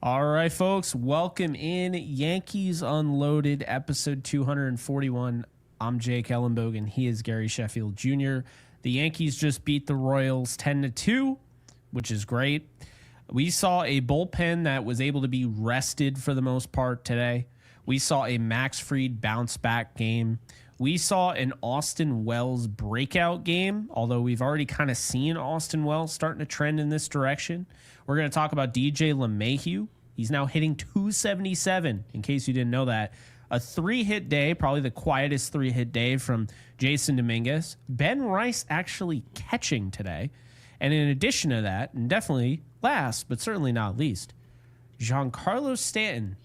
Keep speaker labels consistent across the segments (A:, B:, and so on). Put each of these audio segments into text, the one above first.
A: All right, folks, welcome in Yankees Unloaded, episode 241. I'm Jake Ellenbogen. He is Gary Sheffield Jr. The Yankees just beat the Royals 10-2, which is great. We saw a bullpen that was able to be rested for the most part today. We saw a Max Fried bounce back game. We saw an Austin Wells breakout game, although we've already kind of seen Austin Wells starting to trend in this direction. We're going to talk about DJ LeMahieu. He's now hitting 277, in case you didn't know that. A 3-hit day, probably the quietest 3-hit day from Jason Dominguez. Ben Rice actually catching today. And in addition to that, and definitely last, but certainly not least, Giancarlo Stanton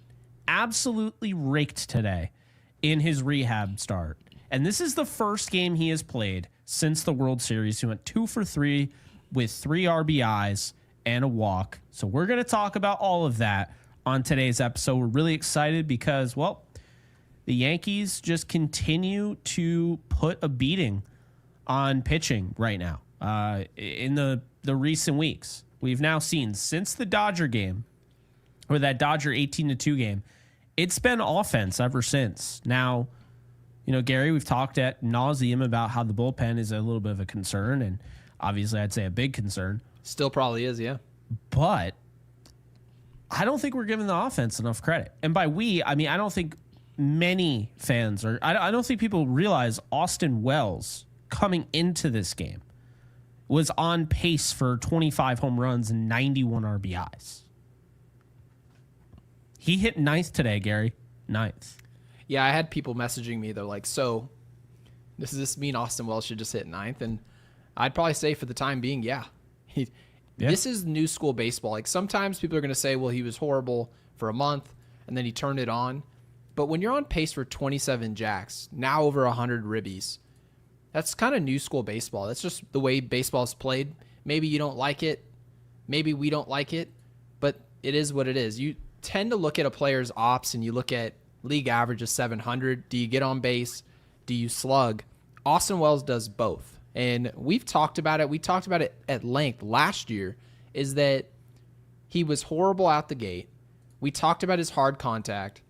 A: absolutely raked today in his rehab start. And this is the first game he has played since the World Series. He went 2 for 3 with 3 RBIs and a walk. So we're going to talk about all of that on today's episode. We're really excited because, well, the Yankees just continue to put a beating on pitching right now. In the recent weeks, we've now seen since the Dodger game, or that Dodger 18-2 game, it's been offense ever since. Now, you know, Gary, we've talked at nauseum about how the bullpen is a little bit of a concern, and obviously I'd say a big concern.
B: Still probably is, yeah.
A: But I don't think we're giving the offense enough credit. And by we, I mean, I don't think many fans are, I don't think people realize Austin Wells coming into this game was on pace for 25 home runs and 91 RBIs. He hit 9th today, Gary. 9th.
B: Yeah, I had people messaging me. They're like, so does this mean Austin Wells should just hit 9th? And I'd probably say for the time being, yeah. This is new school baseball. Like sometimes people are going to say, well, he was horrible for a month and then he turned it on. But when you're on pace for 27 jacks, now over 100 ribbies, that's kind of new school baseball. That's just the way baseball is played. Maybe you don't like it. Maybe we don't like it. But it is what it is. You tend to look at a player's ops and you look at league average of 700. Do you get on base? Do you slug? Austin Wells does both. And we've talked about it. We talked about it at length last year, is that he was horrible out the gate. We talked about his hard contact.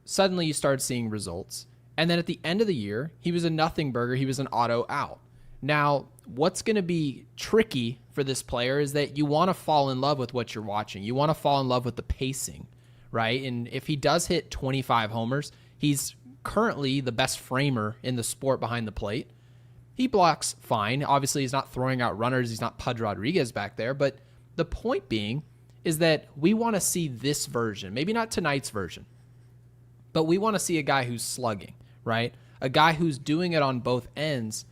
B: Suddenly you started seeing results. And then at the end of the year, he was a nothing burger. He was an auto out. Now, what's going to be tricky for this player is that you want to fall in love with what you're watching. You want to fall in love with the pacing, right? And if he does hit 25 homers, he's currently the best framer in the sport behind the plate. He blocks fine. Obviously, he's not throwing out runners. He's not Pudge Rodriguez back there. But the point being is that we want to see this version, maybe not tonight's version, but we want to see a guy who's slugging, right? A guy who's doing it on both ends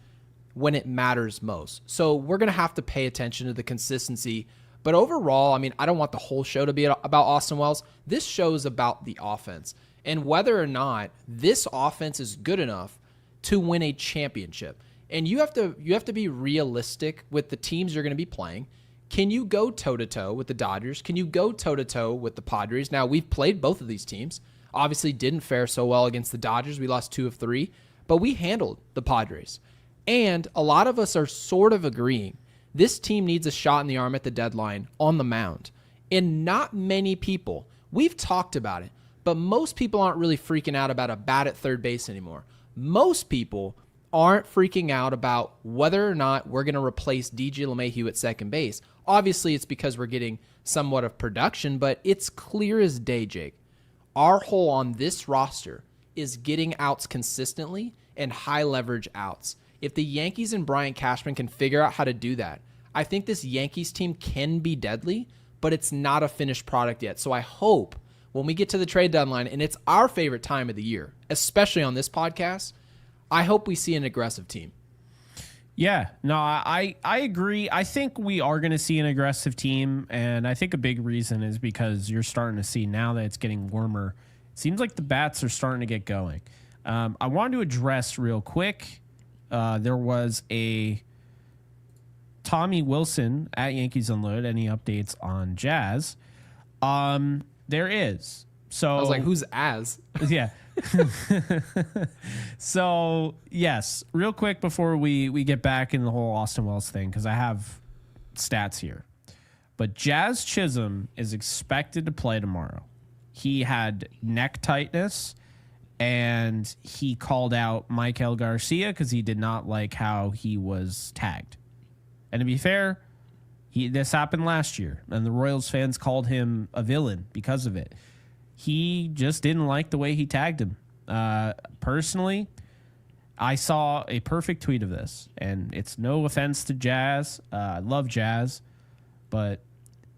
B: when it matters most. So we're going to have to pay attention to the consistency. But overall, I mean, I don't want the whole show to be about Austin Wells. This show is about the offense and whether or not this offense is good enough to win a championship. And you have to be realistic with the teams you're going to be playing. Can you go toe-to-toe with the Dodgers? Can you go toe-to-toe with the Padres? Now, we've played both of these teams. Obviously didn't fare so well against the Dodgers. We lost 2 of 3, but we handled the Padres. And a lot of us are sort of agreeing this team needs a shot in the arm at the deadline on the mound. And not many people, we've talked about it, but most people aren't really freaking out about a bat at third base anymore. Most people aren't freaking out about whether or not we're going to replace DJ LeMahieu at second base. Obviously, it's because we're getting somewhat of production, but it's clear as day, Jake. Our hole on this roster is getting outs consistently and high leverage outs. If the Yankees and Brian Cashman can figure out how to do that, I think this Yankees team can be deadly, but it's not a finished product yet. So I hope when we get to the trade deadline, and it's our favorite time of the year, especially on this podcast, I hope we see an aggressive team.
A: Yeah, no, I agree. I think we are going to see an aggressive team, and I think a big reason is because you're starting to see now that it's getting warmer, it seems like the bats are starting to get going. I wanted to address real quick, there was a Tommy Wilson at Yankees Unload. Any updates on Jazz? There is. So
B: I was like, who's Az?
A: Yeah. So, yes, real quick before we get back in the whole Austin Wells thing, because I have stats here. But Jazz Chisholm is expected to play tomorrow. He had neck tightness, and he called out Michael Garcia because he did not like how he was tagged. And to be fair, this happened last year, and the Royals fans called him a villain because of it. He just didn't like the way he tagged him. Personally, I saw a perfect tweet of this, and it's no offense to Jazz. I love Jazz, but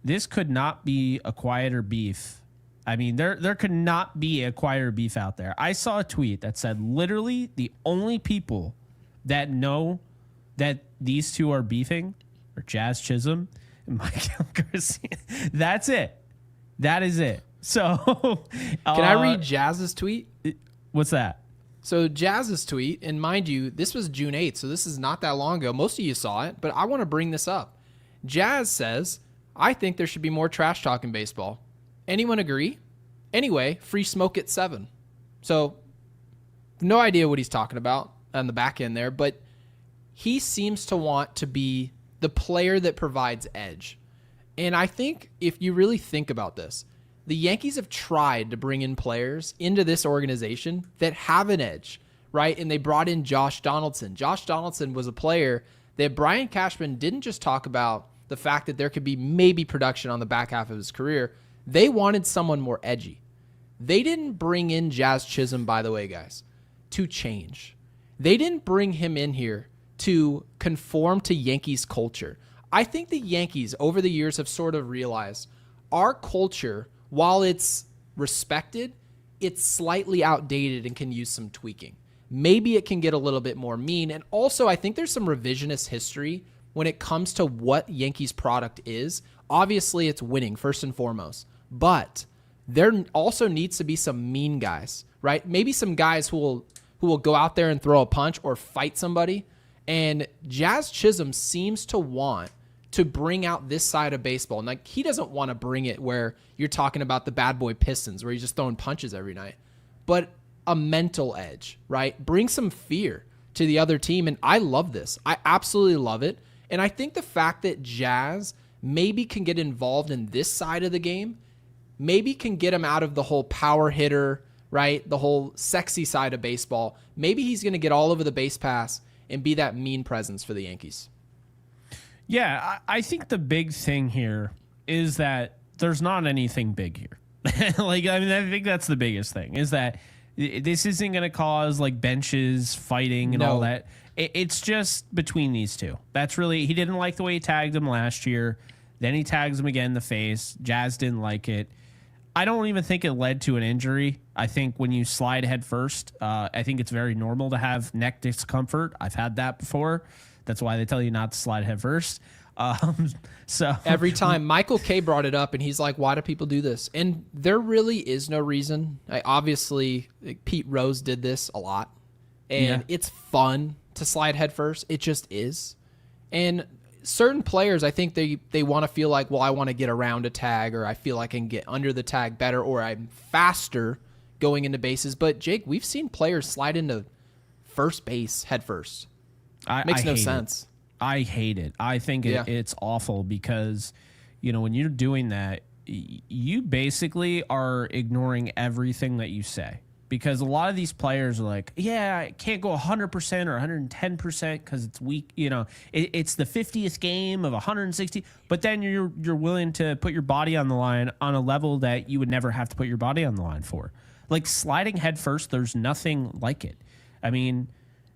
A: this could not be a quieter beef. I mean, there could not be a quieter beef out there. I saw a tweet that said literally the only people that know that these two are beefing are Jazz Chisholm and Michael Garcia. That's it. That is it. So
B: can I read Jazz's tweet?
A: What's that?
B: So Jazz's tweet, and mind you, this was June 8th, so this is not that long ago. Most of you saw it, but I want to bring this up. Jazz says, I think there should be more trash talk in baseball. Anyone agree? Anyway, free smoke at 7. So no idea what he's talking about on the back end there, but he seems to want to be the player that provides edge. And I think if you really think about this, the Yankees have tried to bring in players into this organization that have an edge, right? And they brought in Josh Donaldson. Josh Donaldson was a player that Brian Cashman didn't just talk about the fact that there could be maybe production on the back half of his career. They wanted someone more edgy. They didn't bring in Jazz Chisholm, by the way, guys, to change. They didn't bring him in here to conform to Yankees culture. I think the Yankees over the years have sort of realized our culture, while it's respected, it's slightly outdated and can use some tweaking. Maybe it can get a little bit more mean. And also, I think there's some revisionist history when it comes to what Yankees product is. Obviously, it's winning first and foremost, but there also needs to be some mean guys, right? Maybe some guys who will go out there and throw a punch or fight somebody. And Jazz Chisholm seems to want to bring out this side of baseball. And like, he doesn't want to bring it where you're talking about the bad boy Pistons where he's just throwing punches every night, but a mental edge, right? Bring some fear to the other team. And I love this. I absolutely love it. And I think the fact that Jazz maybe can get involved in this side of the game, maybe can get him out of the whole power hitter, right? The whole sexy side of baseball. Maybe he's going to get all over the base pass and be that mean presence for the Yankees.
A: Yeah, I think the big thing here is that there's not anything big here. I think that's the biggest thing, is that this isn't going to cause like benches, fighting, and all that. It's just between these two. That's really, he didn't like the way he tagged him last year. Then he tags him again in the face. Jazz didn't like it. I don't even think it led to an injury. I think when you slide head first, I think it's very normal to have neck discomfort. I've had that before. That's why they tell you not to slide head first. So
B: every time Michael K brought it up and he's like, why do people do this? And there really is no reason. Obviously, Pete Rose did this a lot, and it's fun to slide head first. It just is. And certain players, I think they want to feel like, well, I want to get around a tag, or I feel I can get under the tag better, or I'm faster going into bases. But Jake, we've seen players slide into first base head first. Makes no sense.
A: I hate it. I think it's awful because, when you're doing that, you basically are ignoring everything that you say. Because a lot of these players are like, yeah, I can't go 100% or 110% because it's weak. It's the 50th game of 160. But then you're willing to put your body on the line on a level that you would never have to put your body on the line for. Like sliding head first, there's nothing like it. I mean,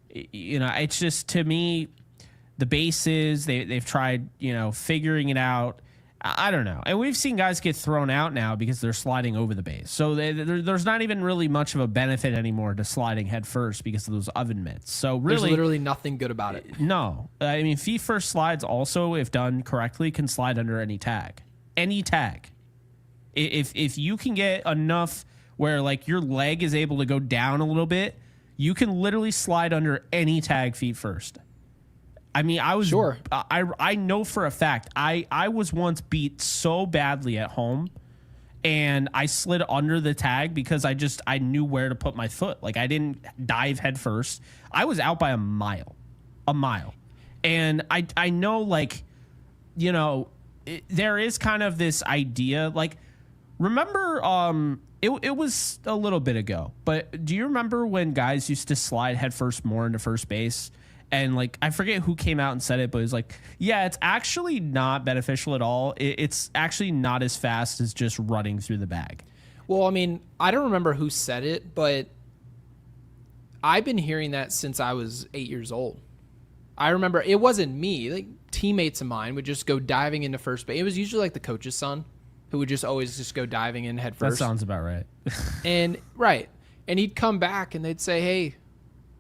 A: it's just, to me, the bases, they've tried, figuring it out. I don't know. And we've seen guys get thrown out now because they're sliding over the base. So there's not even really much of a benefit anymore to sliding head first because of those oven mitts. So really,
B: there's literally nothing good about it.
A: No. I mean, feet first slides also, if done correctly, can slide under any tag. Any tag. If you can get enough where like your leg is able to go down a little bit, you can literally slide under any tag feet first. I mean, I was
B: sure.
A: I know for a fact I was once beat so badly at home, and I slid under the tag because I knew where to put my foot. Like, I didn't dive head first. I was out by a mile, and I know, like, there is kind of this idea, like, remember, it was a little bit ago, but do you remember when guys used to slide headfirst more into first base? And, like, I forget who came out and said it, but it was like, yeah, it's actually not beneficial at all. It's actually not as fast as just running through the bag.
B: Well, I mean, I don't remember who said it, but I've been hearing that since I was 8 years old. I remember it wasn't me. Like, teammates of mine would just go diving into first base. It was usually like the coach's son who would just always just go diving in head first.
A: That sounds about right.
B: And he'd come back and they'd say, hey,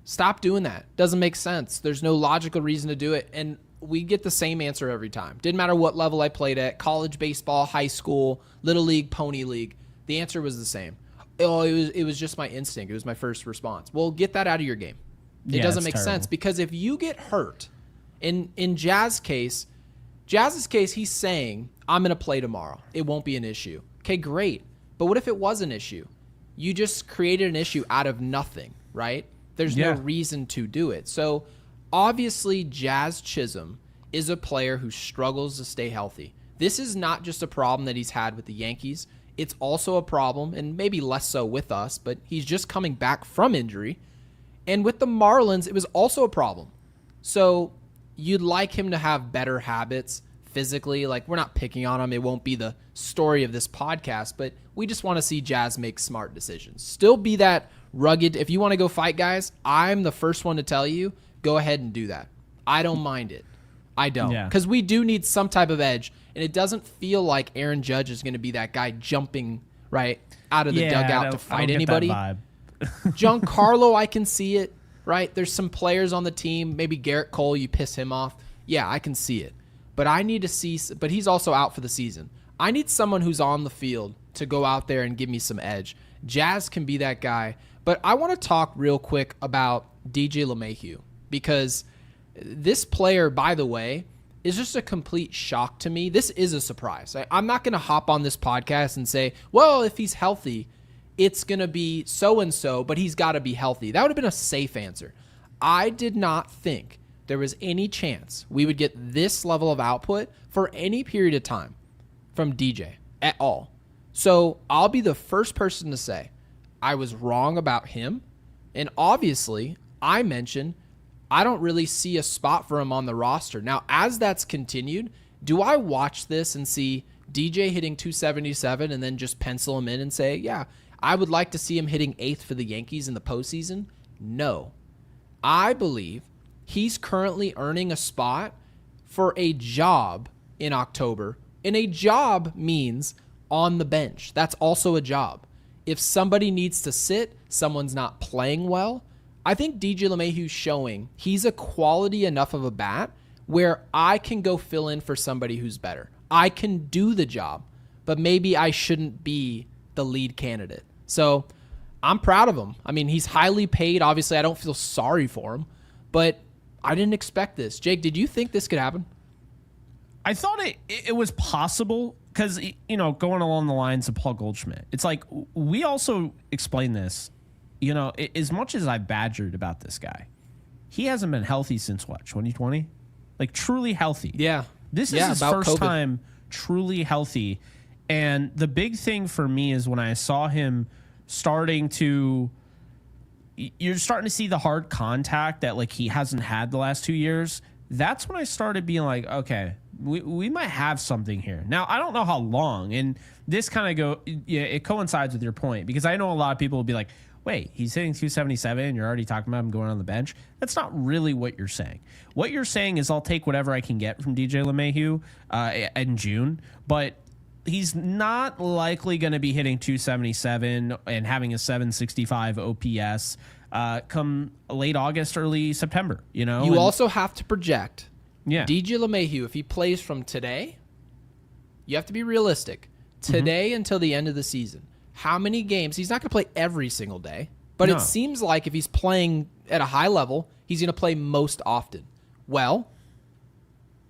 B: stop doing that. Doesn't make sense. There's no logical reason to do it. And we get the same answer every time. Didn't matter what level I played at, college baseball, high school, little league, pony league. The answer was the same. Oh, it was just my instinct. It was my first response. Well, get that out of your game. It doesn't make sense, because if you get hurt, in Jazz's case, he's saying, I'm going to play tomorrow. It won't be an issue. Okay, great. But what if it was an issue? You just created an issue out of nothing, right? There's no reason to do it. So obviously Jazz Chisholm is a player who struggles to stay healthy. This is not just a problem that he's had with the Yankees. It's also a problem, and maybe less so with us, but he's just coming back from injury. And with the Marlins, it was also a problem. So you'd like him to have better habits physically. Like, we're not picking on him. It won't be the story of this podcast, but we just want to see Jazz make smart decisions. Still be that rugged. If you want to go fight guys, I'm the first one to tell you, go ahead and do that. I don't mind it. I don't. Because we do need some type of edge, and it doesn't feel like Aaron Judge is going to be that guy jumping right out of the dugout to fight anybody. Giancarlo, I can see it, right? There's some players on the team, maybe Garrett Cole, you piss him off. Yeah, I can see it. But I need to see, but he's also out for the season. I need someone who's on the field to go out there and give me some edge. Jazz can be that guy. But I want to talk real quick about DJ LeMahieu, because this player, by the way, is just a complete shock to me. This is a surprise. I'm not going to hop on this podcast and say, well, if he's healthy, it's going to be so-and-so, but he's got to be healthy. That would have been a safe answer. I did not think there was any chance we would get this level of output for any period of time from DJ at all. So I'll be the first person to say I was wrong about him. And obviously, I mentioned I don't really see a spot for him on the roster. Now, as that's continued, do I watch this and see DJ hitting 277 and then just pencil him in and say, yeah, I would like to see him hitting 8th for the Yankees in the postseason? No. I believe he's currently earning a spot for a job in October, and a job means on the bench. That's also a job. If somebody needs to sit, someone's not playing well, I think DJ LeMahieu's showing he's a quality enough of a bat where I can go fill in for somebody who's better. I can do the job, but maybe I shouldn't be the lead candidate. So I'm proud of him. I mean, he's highly paid. Obviously, I don't feel sorry for him, but I didn't expect this. Jake, did you think this could happen?
A: I thought it was possible because, you know, going along the lines of Paul Goldschmidt, it's like we also explained this, you know, as much as I badgered about this guy, he hasn't been healthy since what, 2020? Like truly healthy.
B: Yeah.
A: This is his first time truly healthy. And the big thing for me is when I saw him you're starting to see the hard contact that like he hasn't had the last 2 years. That's when I started being like, okay, we might have something here. Now, I don't know how long, and this kind of it coincides with your point, because I know a lot of people will be like, wait, he's hitting 277 and you're already talking about him going on the bench. That's not really what you're saying. What you're saying is I'll take whatever I can get from DJ LeMahieu in June, but he's not likely going to be hitting 277 and having a 765 OPS come late August, early September. You know,
B: you also have to project. Yeah, DJ LeMahieu, if he plays from today, you have to be realistic. Today until the end of the season, how many games? He's not going to play every single day, but it seems like if he's playing at a high level, he's going to play most often. Well,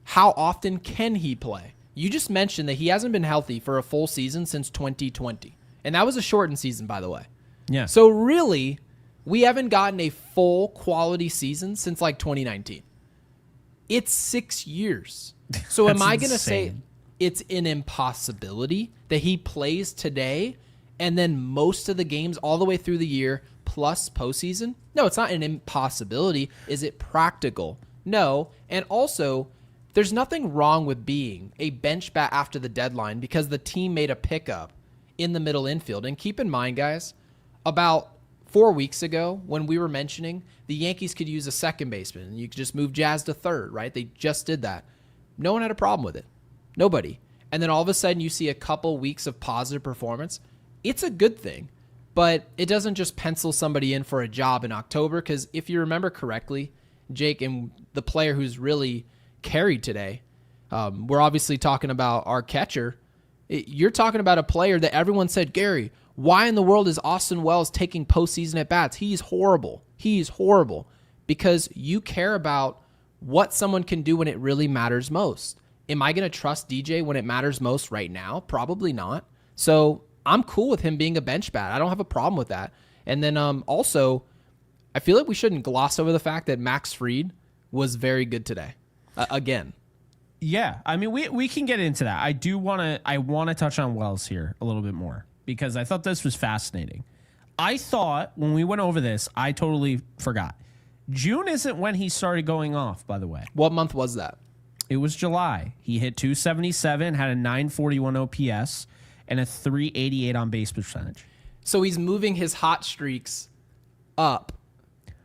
B: how often can he play? You just mentioned that he hasn't been healthy for a full season since 2020. And that was a shortened season, by the way.
A: Yeah.
B: So really, we haven't gotten a full quality season since like 2019. It's 6 years. So am I going to say, it's an impossibility that he plays today and then most of the games all the way through the year plus postseason? No, it's not an impossibility. Is it practical? No. And also, there's nothing wrong with being a bench bat after the deadline because the team made a pickup in the middle infield. And keep in mind, guys, about 4 weeks ago when we were mentioning the Yankees could use a second baseman and you could just move Jazz to third, right? They just did that. No one had a problem with it. Nobody. And then all of a sudden you see a couple weeks of positive performance. It's a good thing, but it doesn't just pencil somebody in for a job in October because if you remember correctly, Jake, and the player who's really carried today, we're obviously talking about our catcher. You're talking about a player that everyone said, Gary, why in the world is Austin Wells taking postseason at bats? He's horrible. He's horrible because you care about what someone can do when it really matters most. Am I going to trust DJ when it matters most right now? Probably not. So I'm cool with him being a bench bat. I don't have a problem with that. And then also, I feel like we shouldn't gloss over the fact that Max Fried was very good today. Again.
A: Yeah, I mean, we can get into that. I want to touch on Wells here a little bit more because I thought this was fascinating. I thought when we went over this, I totally forgot. June isn't when he started going off, by the way.
B: What month was that?
A: It was July. He hit 277, had a 941 OPS, and a 388 on base percentage.
B: So he's moving his hot streaks up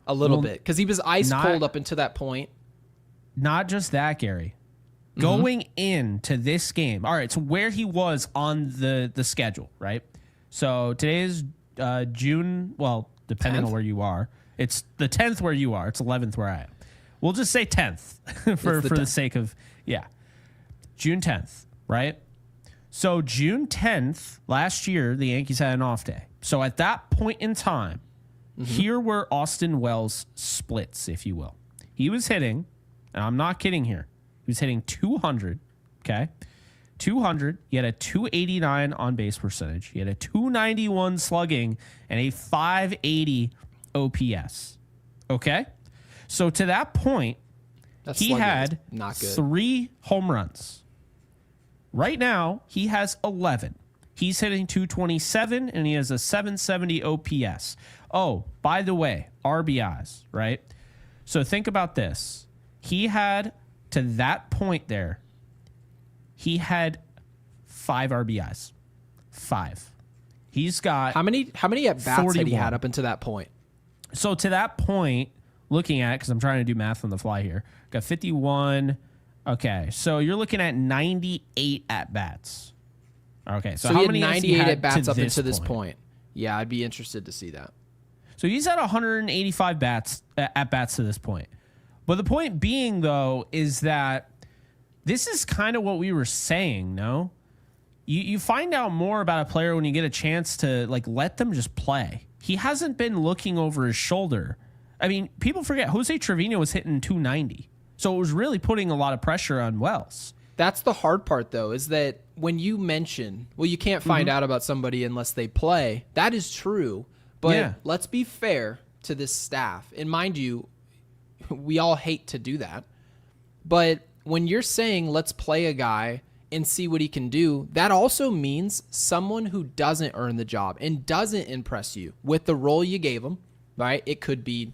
B: a little bit because he was ice cold up until that point.
A: Not just that, Gary. Going into this game, all right, so where he was on the schedule, right? So today is June, well, depending
B: 10th?
A: on where you are. It's the 10th where you are. It's 11th where I am. We'll just say 10th for the sake of, June 10th, right? So June 10th, last year, the Yankees had an off day. So at that point in time, here were Austin Wells' splits, if you will. He was hitting, and I'm not kidding here, he was hitting 200, okay? 200. He had a 289 on base percentage. He had a 291 slugging and a 580 OPS. Okay? So to that point, he had
B: not good.
A: 3 home runs. Right now, he has 11. He's hitting 227 and he has a 770 OPS. Oh, by the way, RBIs, right? So think about this. He had, to that point there, he had 5 RBIs. 5. He's got
B: how many at bats had he had up until that point?
A: So to that point, looking at it, because I'm trying to do math on the fly here, got 51. Okay, so you're looking at 98 at bats. Okay, so how
B: he
A: many
B: had 98 at bats up until this
A: point?
B: point? Yeah, I'd be interested to see that.
A: So he's at 185 at bats to this point. But the point being, though, is that this is kind of what we were saying, no? You find out more about a player when you get a chance to let them just play. He hasn't been looking over his shoulder. I mean, people forget Jose Trevino was hitting 290. So it was really putting a lot of pressure on Wells.
B: That's the hard part, though, is that when you mention, well, you can't find out about somebody unless they play. That is true. But let's be fair to this staff. And mind you, we all hate to do that. But when you're saying let's play a guy and see what he can do, that also means someone who doesn't earn the job and doesn't impress you with the role you gave him, right? It could be,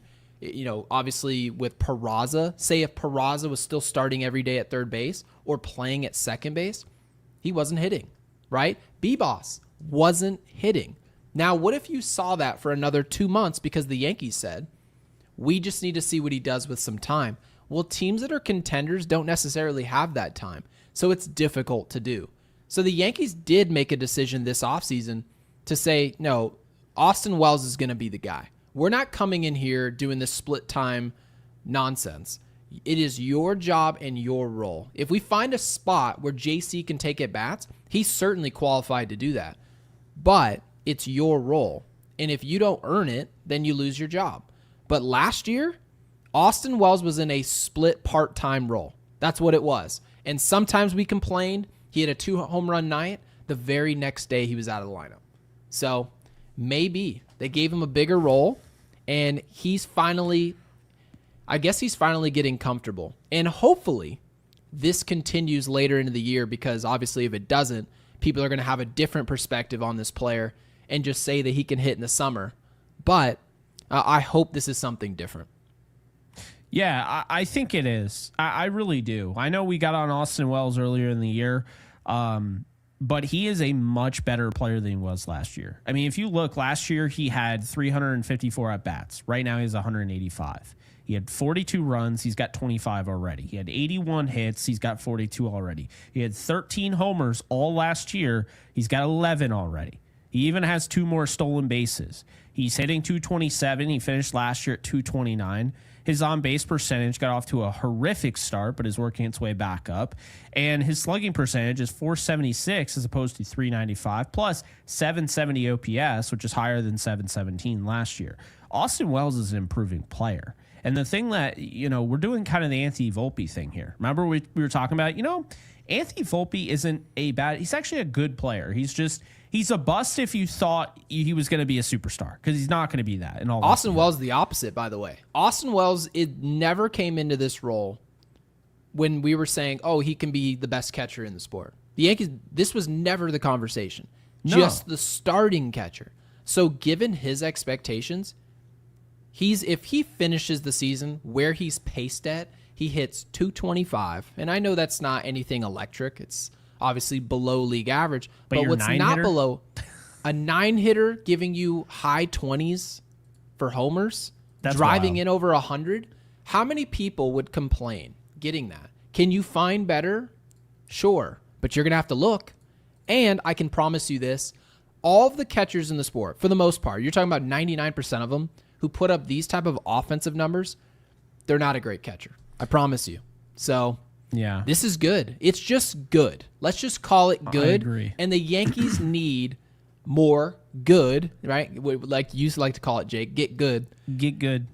B: obviously with Peraza. Say if Peraza was still starting every day at third base or playing at second base, he wasn't hitting, right? B-Boss wasn't hitting. Now, what if you saw that for another 2 months because the Yankees said, we just need to see what he does with some time? Well, teams that are contenders don't necessarily have that time, so it's difficult to do. So the Yankees did make a decision this offseason to say, no, Austin Wells is going to be the guy. We're not coming in here doing this split time nonsense. It is your job and your role. If we find a spot where JC can take at bats, he's certainly qualified to do that. But it's your role. And if you don't earn it, then you lose your job. But last year, Austin Wells was in a split part-time role. That's what it was. And sometimes we complained. He had a 2 home run night. The very next day, he was out of the lineup. So maybe they gave him a bigger role, and he's finally getting comfortable. And hopefully this continues later into the year, because obviously if it doesn't, people are going to have a different perspective on this player and just say that he can hit in the summer. But I hope this is something different.
A: Yeah, I think it is. I really do. I know we got on Austin Wells earlier in the year, but he is a much better player than he was last year. I mean, if you look, last year he had 354 at-bats. Right now he has 185. He had 42 runs. He's got 25 already. He had 81 hits. He's got 42 already. He had 13 homers all last year. He's got 11 already. He even has 2 more stolen bases. He's hitting 227. He finished last year at 229. His on-base percentage got off to a horrific start, but is working its way back up. And his slugging percentage is 476 as opposed to 395, plus 770 OPS, which is higher than 717 last year. Austin Wells is an improving player. And the thing that, we're doing kind of the Anthony Volpe thing here. Remember we were talking about, Anthony Volpe isn't he's actually a good player. He's a bust if you thought he was going to be a superstar, because he's not going to be that. In all
B: Austin Wells is the opposite, by the way. Austin Wells, it never came into this role when we were saying, oh, he can be the best catcher in the sport. The Yankees, this was never the conversation.
A: No.
B: Just the starting catcher. So given his expectations, if he finishes the season where he's paced at, he hits 225. And I know that's not anything electric. It's obviously below league average. But what's not below, a 9-hitter giving you high 20s for homers,
A: that's
B: driving
A: wild.
B: in over 100. How many people would complain getting that? Can you find better? Sure. But you're going to have to look. And I can promise you this, all of the catchers in the sport, for the most part, you're talking about 99% of them who put up these type of offensive numbers, they're not a great catcher. I promise you. So
A: yeah,
B: this is good. It's just good. Let's just call it good.
A: I agree.
B: And the Yankees need more good, right? Like you used to like to call it, Jake. Get good.
A: Get good.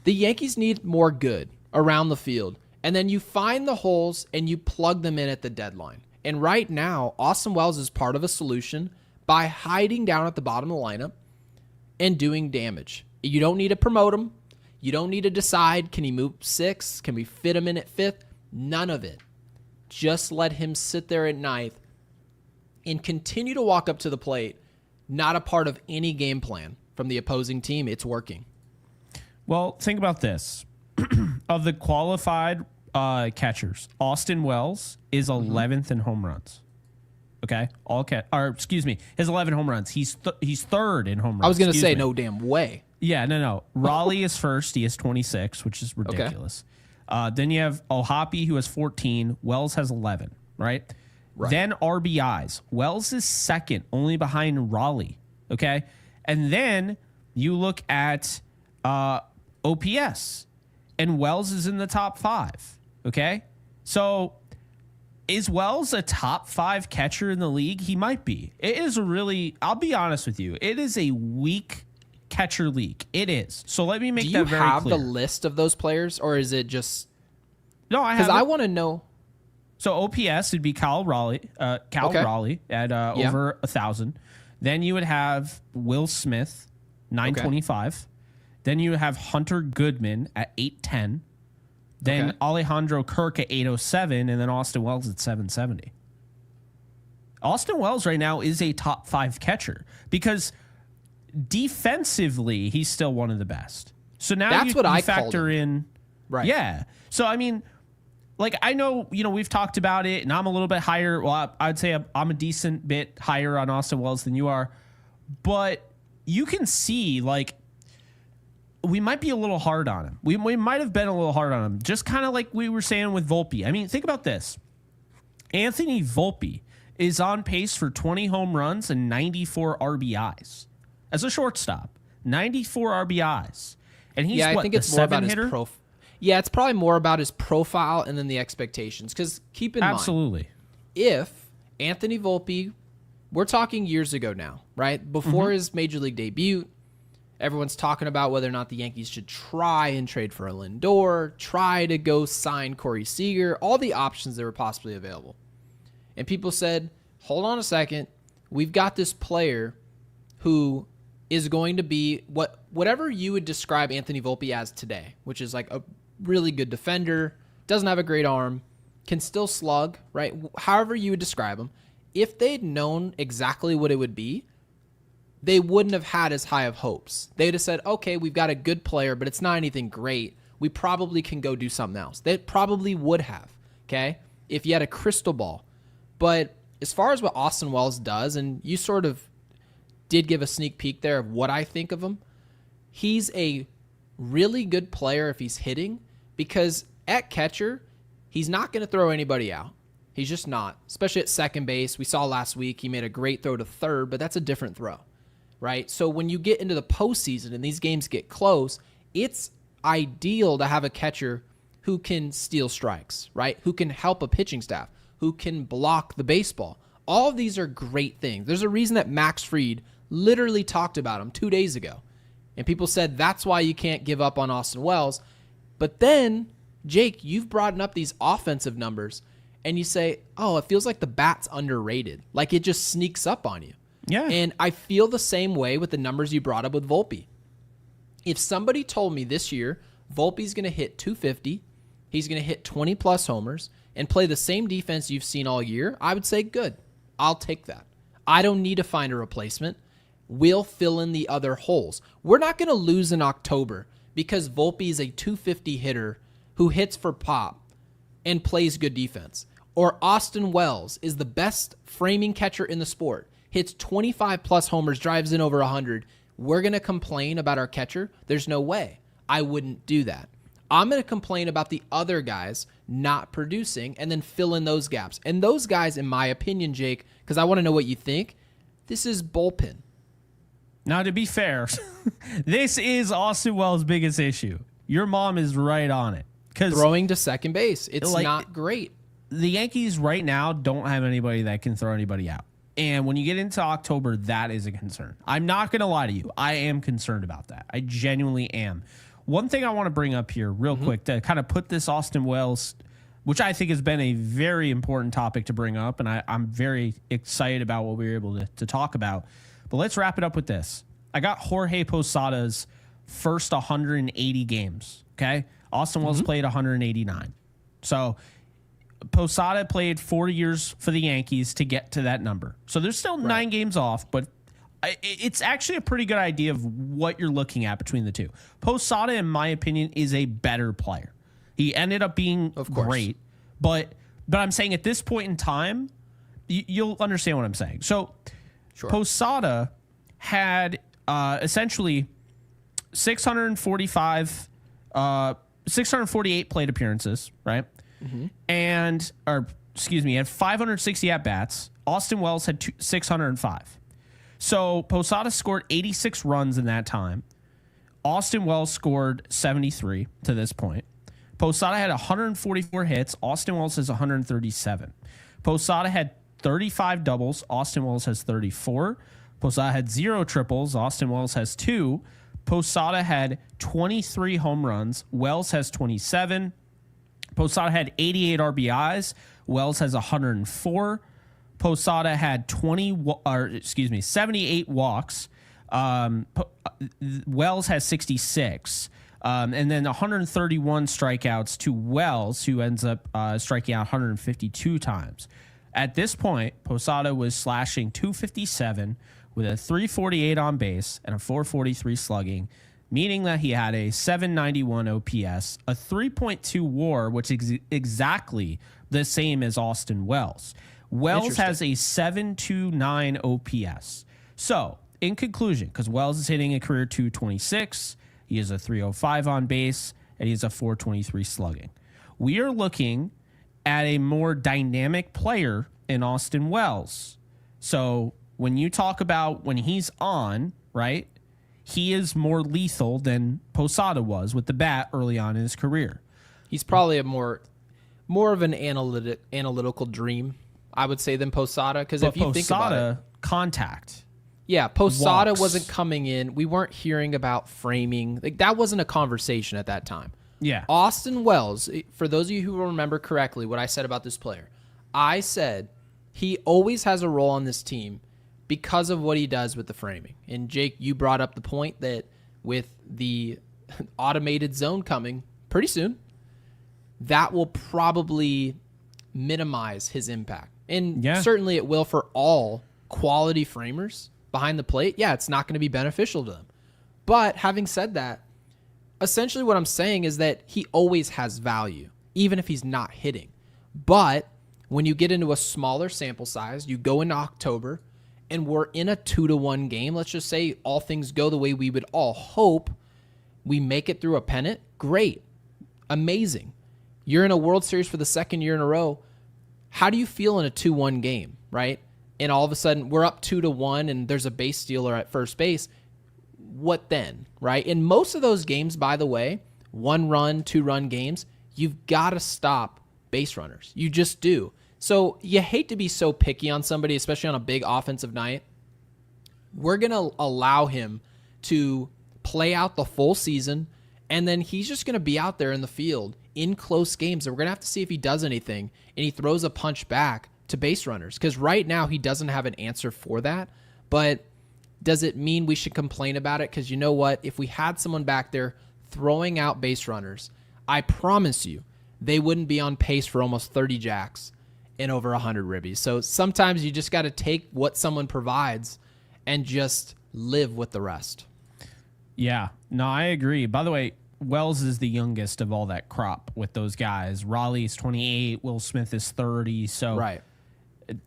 B: The Yankees need more good around the field. And then you find the holes and you plug them in at the deadline. And right now, Austin Wells is part of a solution by hiding down at the bottom of the lineup and doing damage. You don't need to promote him. You don't need to decide, can he move 6? Can we fit him in at 5th? None of it. Just let him sit there at 9th and continue to walk up to the plate, not a part of any game plan from the opposing team. It's working.
A: Well, think about this. Of the qualified catchers, Austin Wells is 11th in home runs. Okay? His 11 home runs. He's third in home runs.
B: I was going to say, no damn way.
A: Yeah, no. Raleigh is first. He has 26, which is ridiculous. Okay. Then you have Volpe, who has 14. Wells has 11, right? Then RBIs. Wells is second, only behind Raleigh, okay? And then you look at OPS, and Wells is in the top 5, okay? So is Wells a top 5 catcher in the league? He might be. It is I'll be honest with you, it is a weak catcher league. It is. So let me make that very clear. Do you have
B: the list of those players, or is it just...
A: No, I have.
B: Because I want to know.
A: So OPS would be Raleigh at over 1,000. Then you would have Will Smith, 925. Okay. Then you have Hunter Goodman at 810. Then Alejandro Kirk at 807, and then Austin Wells at 770. Austin Wells right now is a top 5 catcher because defensively he's still one of the best. So now
B: that's what I
A: factor in,
B: right?
A: Yeah. So I mean, like I know we've talked about it, and I'm a little bit higher. Well, I'd say I'm a decent bit higher on Austin Wells than you are, but you can see like we might be a little hard on him. We might have been a little hard on him, just kind of like we were saying with Volpe. I mean, think about this: Anthony Volpe is on pace for 20 home runs and 94 RBIs as a shortstop. 94 RBIs, and he's
B: I think it's more about his profile. Yeah, it's probably more about his profile and then the expectations. Because keep in mind, if Anthony Volpe, we're talking years ago now, right? Before his major league debut, everyone's talking about whether or not the Yankees should try and trade for a Lindor, try to go sign Corey Seager, all the options that were possibly available. And people said, hold on a second, we've got this player who is going to be whatever you would describe Anthony Volpe as today, which is like a really good defender, doesn't have a great arm, can still slug, right? However you would describe him. If they'd known exactly what it would be, they wouldn't have had as high of hopes. They'd have said, okay, we've got a good player, but it's not anything great. We probably can go do something else. They probably would have, okay, if you had a crystal ball. But as far as what Austin Wells does, and you sort of did give a sneak peek there of what I think of him, he's a really good player if he's hitting, because at catcher, he's not going to throw anybody out. He's just not, especially at second base. We saw last week he made a great throw to third, but that's a different throw, right? So when you get into the postseason and these games get close, it's ideal to have a catcher who can steal strikes, right? Who can help a pitching staff, who can block the baseball. All of these are great things. There's a reason that Max Fried literally talked about him 2 days ago. And people said that's why you can't give up on Austin Wells. But then, Jake, you've brought up these offensive numbers, and you say, oh, it feels like the bat's underrated. Like it just sneaks up on you.
A: Yeah.
B: And I feel the same way with the numbers you brought up with Volpe. If somebody told me this year Volpe's going to hit 250, he's going to hit 20-plus homers, and play the same defense you've seen all year, I would say, good. I'll take that. I don't need to find a replacement. We'll fill in the other holes. We're not going to lose in October because Volpe is a 250 hitter who hits for pop and plays good defense. Or Austin Wells is the best framing catcher in the sport, hits 25-plus homers, drives in over 100. We're going to complain about our catcher? There's no way. I wouldn't do that. I'm going to complain about the other guys not producing and then fill in those gaps. And those guys, in my opinion, Jake, because I want to know what you think, this is bullpen.
A: Now, to be fair, this is Austin Wells' biggest issue. Your mom is right on it.
B: Throwing to second base. It's not great.
A: The Yankees right now don't have anybody that can throw anybody out. And when you get into October, that is a concern. I'm not going to lie to you. I am concerned about that. I genuinely am. One thing I want to bring up here real quick to kind of put this Austin Wells, which I think has been a very important topic to bring up, and I'm very excited about what we were able to talk about. But let's wrap it up with this. I got Jorge Posada's first 180 games, okay? Austin Wells played 189. So Posada played 4 years for the Yankees to get to that number. So there's still 9 games off, but it's actually a pretty good idea of what you're looking at between the two. Posada, in my opinion, is a better player. He ended up being great, but I'm saying at this point in time, you'll understand what I'm saying. So Posada had essentially 648 plate appearances, right? He had 560 at-bats. Austin Wells had 605. So Posada scored 86 runs in that time. Austin Wells scored 73 to this point. Posada had 144 hits. Austin Wells has 137. Posada had 35 doubles. Austin Wells has 34. Posada had 0 triples. Austin Wells has 2. Posada had 23 home runs. Wells has 27. Posada had 88 RBIs. Wells has 104. Posada had 78 walks. Wells has 66. And then 131 strikeouts to Wells, who ends up striking out 152 times. At this point, Posada was slashing 257 with a 348 on base and a 443 slugging, meaning that he had a 791 OPS, a 3.2 WAR, which is exactly the same as Austin Wells. Wells has a 729 OPS. So, in conclusion, because Wells is hitting a career 226, he has a 305 on base, and he has a 423 slugging. We are looking at a more dynamic player in Austin Wells. So, when you talk about when he's on, right, he is more lethal than Posada was with the bat early on in his career.
B: He's probably a more of an analytical dream, I would say, than Posada. Because if you think about it,
A: contact.
B: Yeah, Posada
A: walks.
B: wasn't coming in. We weren't hearing about framing. Like, that wasn't a conversation at that time.
A: Yeah.
B: Austin Wells, for those of you who remember correctly what I said about this player, I said he always has a role on this team because of what he does with the framing. And Jake, you brought up the point that with the automated zone coming pretty soon, that will probably minimize his impact. And certainly it will for all quality framers behind the plate. Yeah, it's not going to be beneficial to them. But having said that, essentially what I'm saying is that he always has value, even if he's not hitting. But when you get into a smaller sample size, you go into October, and we're in a 2-1 game. Let's just say all things go the way we would all hope. We make it through a pennant. Great. Amazing. You're in a World Series for the second year in a row. How do you feel in a 2-1 game, right? And all of a sudden we're up 2-1 and there's a base stealer at first base. What then, right? In most of those games, by the way, 1-run, 2-run games, you've got to stop base runners. You just do. So you hate to be so picky on somebody, especially on a big offensive night. We're going to allow him to play out the full season, and then he's just going to be out there in the field in close games. And we're going to have to see if he does anything and he throws a punch back to base runners, because right now he doesn't have an answer for that. But does it mean we should complain about it? Because you know what? If we had someone back there throwing out base runners, I promise you they wouldn't be on pace for almost 30 jacks and over 100 ribbies. So sometimes you just got to take what someone provides and just live with the rest.
A: Yeah, no, I agree. By the way, Wells is the youngest of all that crop with those guys. Raleigh's 28, Will Smith is 30. So
B: right.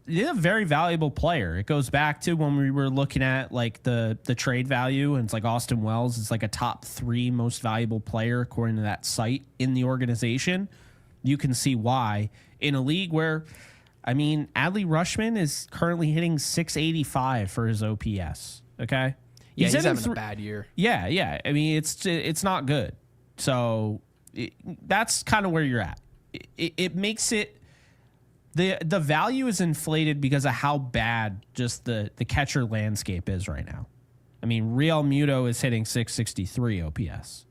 A: He's a very valuable player. It goes back to when we were looking at like the trade value, and it's like Austin Wells is like a top 3 most valuable player according to that site in the organization. You can see why in a league where, I mean, Adley Rutschman is currently hitting 685 for his OPS. Okay.
B: Yeah, he's having a bad year.
A: Yeah. I mean, it's not good. So that's kind of where you're at. It makes it, the value is inflated because of how bad just the catcher landscape is right now. I mean, Real Muto is hitting 663 OPS.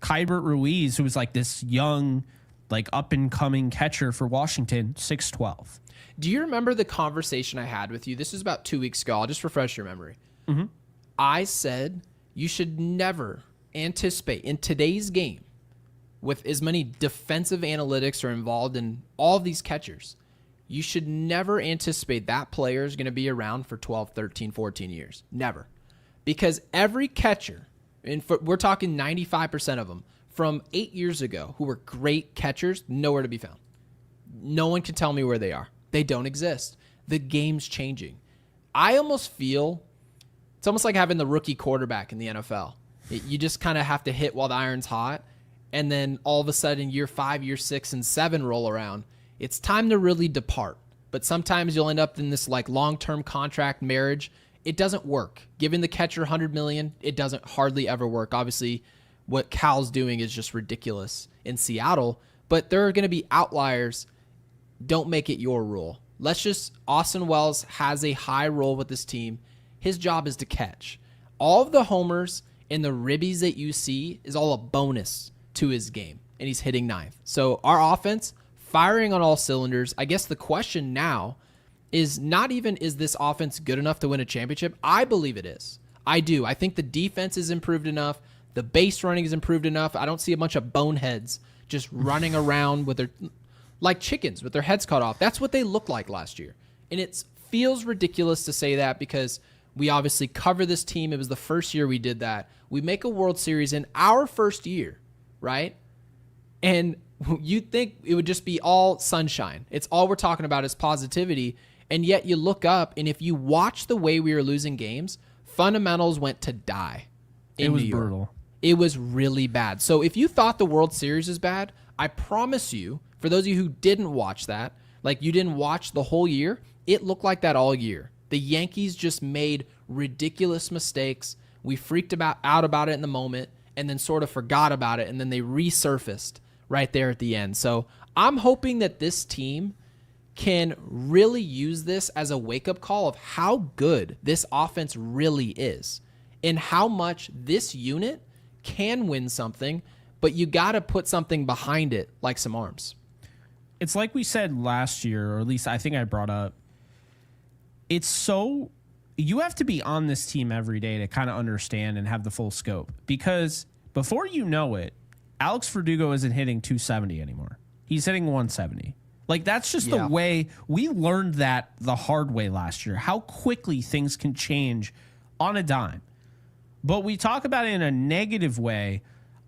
A: Kybert Ruiz, who was like this young, like up and coming catcher for Washington, 612.
B: Do you remember the conversation I had with you? This was about 2 weeks ago. I'll just refresh your memory.
A: Mm-hmm.
B: I said you should never anticipate in today's game, with as many defensive analytics are involved in all of these catchers, you should never anticipate that player is going to be around for 12, 13, 14 years. Never. Because every catcher, and we're talking 95% of them, from 8 years ago who were great catchers, nowhere to be found. No one can tell me where they are. They don't exist. The game's changing. I almost feel it's almost like having the rookie quarterback in the NFL. You just kind of have to hit while the iron's hot, and then all of a sudden year 5, year 6, and 7 roll around. It's time to really depart. But sometimes you'll end up in this like long-term contract marriage. It doesn't work. Giving the catcher $100 million, it doesn't hardly ever work. Obviously, what Cal's doing is just ridiculous in Seattle, but there are going to be outliers. Don't make it your rule. Austin Wells has a high role with this team. His job is to catch. All of the homers and the ribbies that you see is all a bonus to his game, and he's hitting 9th. So our offense, firing on all cylinders. I guess the question now is not even is this offense good enough to win a championship? I believe it is. I do. I think the defense is improved enough. The base running is improved enough. I don't see a bunch of boneheads just running around with their like chickens with their heads cut off. That's what they looked like last year. And it feels ridiculous to say that because we obviously cover this team. It was the first year we did that. We make a World Series in our first year, right? And you'd think it would just be all sunshine. It's all we're talking about is positivity. And yet you look up, and if you watch the way we were losing games, fundamentals went to die.
A: It was brutal.
B: It was really bad. So if you thought the World Series is bad, I promise you, for those of you who didn't watch that, like you didn't watch the whole year, it looked like that all year. The Yankees just made ridiculous mistakes. We freaked out about it in the moment and then sort of forgot about it, and then they resurfaced right there at the end. So I'm hoping that this team can really use this as a wake-up call of how good this offense really is and how much this unit can win something, but you got to put something behind it, like some arms.
A: It's like we said last year, or at least I think I brought up, you have to be on this team every day to kind of understand and have the full scope, because before you know it, Alex Verdugo isn't hitting 270 anymore. He's hitting 170. Like, that's just the way we learned that the hard way last year, how quickly things can change on a dime. But we talk about it in a negative way.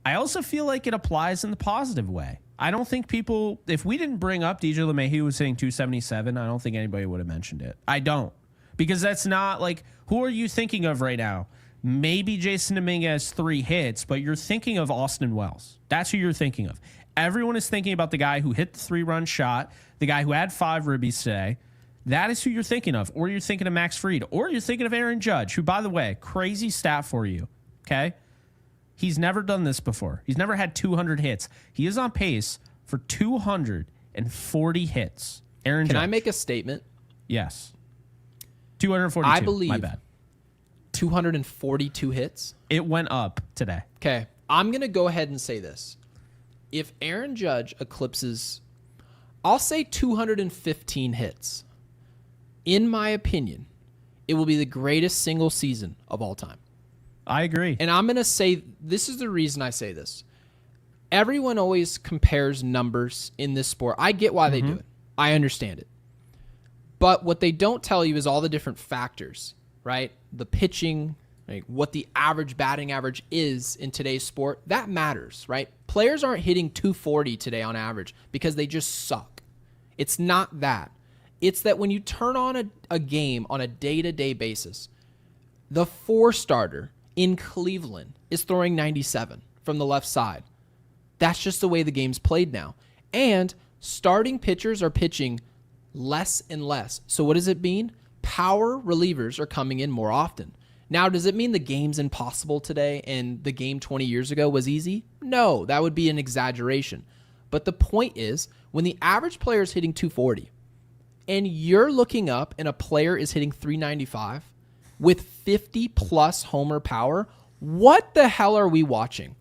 A: I also feel like it applies in the positive way. I don't think people, if we didn't bring up DJ LeMahieu was hitting 277, I don't think anybody would have mentioned it. I don't. Because that's not like, who are you thinking of right now? Maybe Jason Dominguez 3 hits, but you're thinking of Posada and Wells. That's who you're thinking of. Everyone is thinking about the guy who hit the 3-run shot, the guy who had 5 ribbies today. That is who you're thinking of. Or you're thinking of Max Fried. Or you're thinking of Aaron Judge, who, by the way, crazy stat for you, okay? He's never done this before. He's never had 200 hits. He is on pace for 240 hits. Aaron Judge.
B: Can I make a statement?
A: Yes. 242.
B: I believe.
A: My bad.
B: 242 hits?
A: It went up today.
B: Okay. I'm going to go ahead and say this. If Aaron Judge eclipses, I'll say 215 hits, in my opinion, it will be the greatest single season of all time.
A: I agree.
B: And I'm going to say, this is the reason I say this. Everyone always compares numbers in this sport. I get why they do it. I understand it. But what they don't tell you is all the different factors, right? The pitching, like what the average batting average is in today's sport, that matters, right? Players aren't hitting 240 today on average because they just suck. It's not that. It's that when you turn on a game on a day-to-day basis, the 4-starter in Cleveland is throwing 97 from the left side. That's just the way the game's played now. And starting pitchers are pitching less and less. So what does it mean? Power relievers are coming in more often. Now, does it mean the game's impossible today and the game 20 years ago was easy? No, that would be an exaggeration. But the point is, when the average player is hitting 240 and you're looking up and a player is hitting 395 with 50-plus homer power, what the hell are we watching?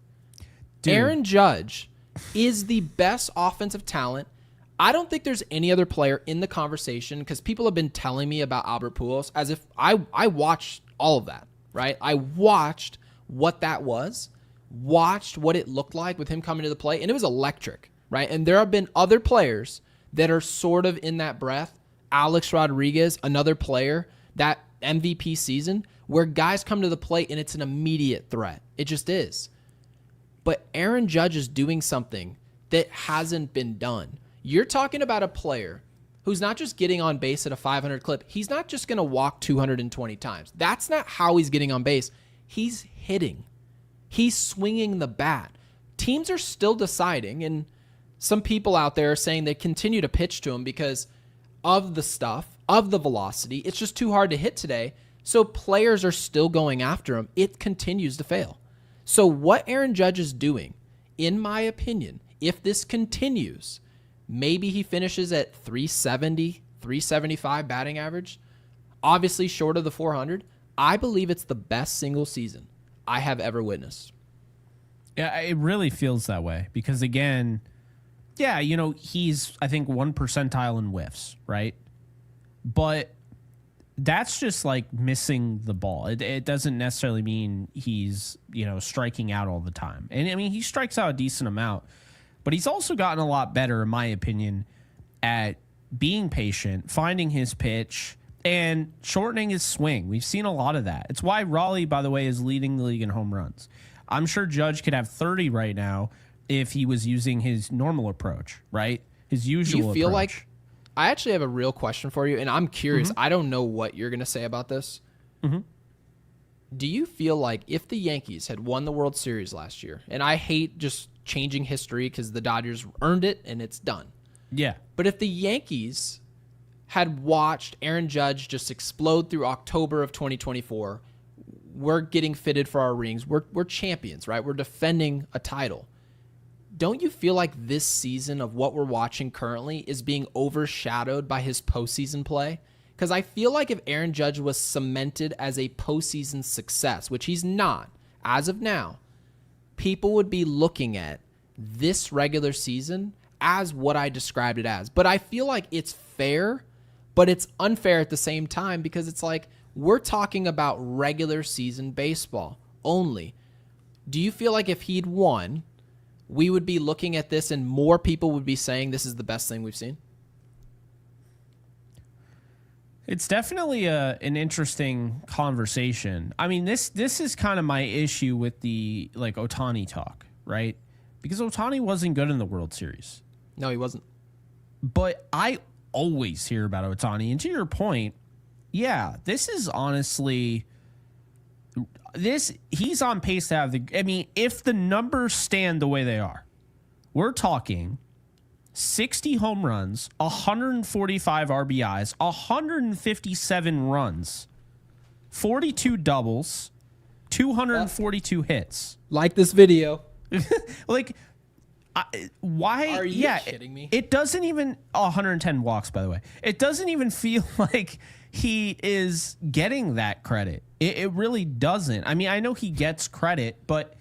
B: Dude. Aaron Judge is the best offensive talent. I don't think there's any other player in the conversation because people have been telling me about Albert Pujols as if I watched all of that, right? I watched what that was, watched what it looked like with him coming to the plate, and it was electric, right? And there have been other players that are sort of in that breath. Alex Rodriguez, another player, that MVP season, where guys come to the plate and it's an immediate threat. It just is. But Aaron Judge is doing something that hasn't been done. You're talking about a player who's not just getting on base at a 500 clip. He's not just going to walk 220 times. That's not how he's getting on base. He's hitting. He's swinging the bat. Teams are still deciding, and some people out there are saying they continue to pitch to him because of the stuff, of the velocity. It's just too hard to hit today. So players are still going after him. It continues to fail. So what Aaron Judge is doing, in my opinion, if this continues, maybe he finishes at 370, 375 batting average, obviously short of the 400. I believe it's the best single season I have ever witnessed.
A: Yeah, it really feels that way because, again, yeah, you know, he's, I think, 1 percentile in whiffs, right? But that's just like missing the ball. It doesn't necessarily mean he's, you know, striking out all the time. And I mean, he strikes out a decent amount, but he's also gotten a lot better, in my opinion, at being patient, finding his pitch, and shortening his swing. We've seen a lot of that. It's why Raleigh, by the way, is leading the league in home runs. I'm sure Judge could have 30 right now if he was using his normal approach, right? His usual approach. Do you feel like,
B: I actually have a real question for you, and I'm curious. I don't know what you're going to say about this. Do you feel like if the Yankees had won the World Series last year, and I hate just changing history because the Dodgers earned it and it's done.
A: Yeah.
B: But if the Yankees had watched Aaron Judge just explode through October of 2024, we're getting fitted for our rings. We're champions, right? We're defending a title. Don't you feel like this season of what we're watching currently is being overshadowed by his postseason play? Because I feel like if Aaron Judge was cemented as a postseason success, which he's not as of now, people would be looking at this regular season as what I described it as. But I feel like it's fair, but it's unfair at the same time because it's like we're talking about regular season baseball only. Do you feel like if he'd won, we would be looking at this and more people would be saying this is the best thing we've seen?
A: It's definitely an interesting conversation. I mean, this is kind of my issue with the like Ohtani talk, right? Because Ohtani wasn't good in the World Series.
B: No, he wasn't.
A: But I always hear about Ohtani. And to your point, yeah, this is honestly he's on pace to have if the numbers stand the way they are, we're talking 60 home runs, 145 RBIs, 157 runs, 42 doubles, 242 hits.
B: Like this video.
A: Why?
B: Are you kidding me?
A: It doesn't even 110 walks, by the way. It doesn't even feel like he is getting that credit. It really doesn't. I mean, I know he gets credit, but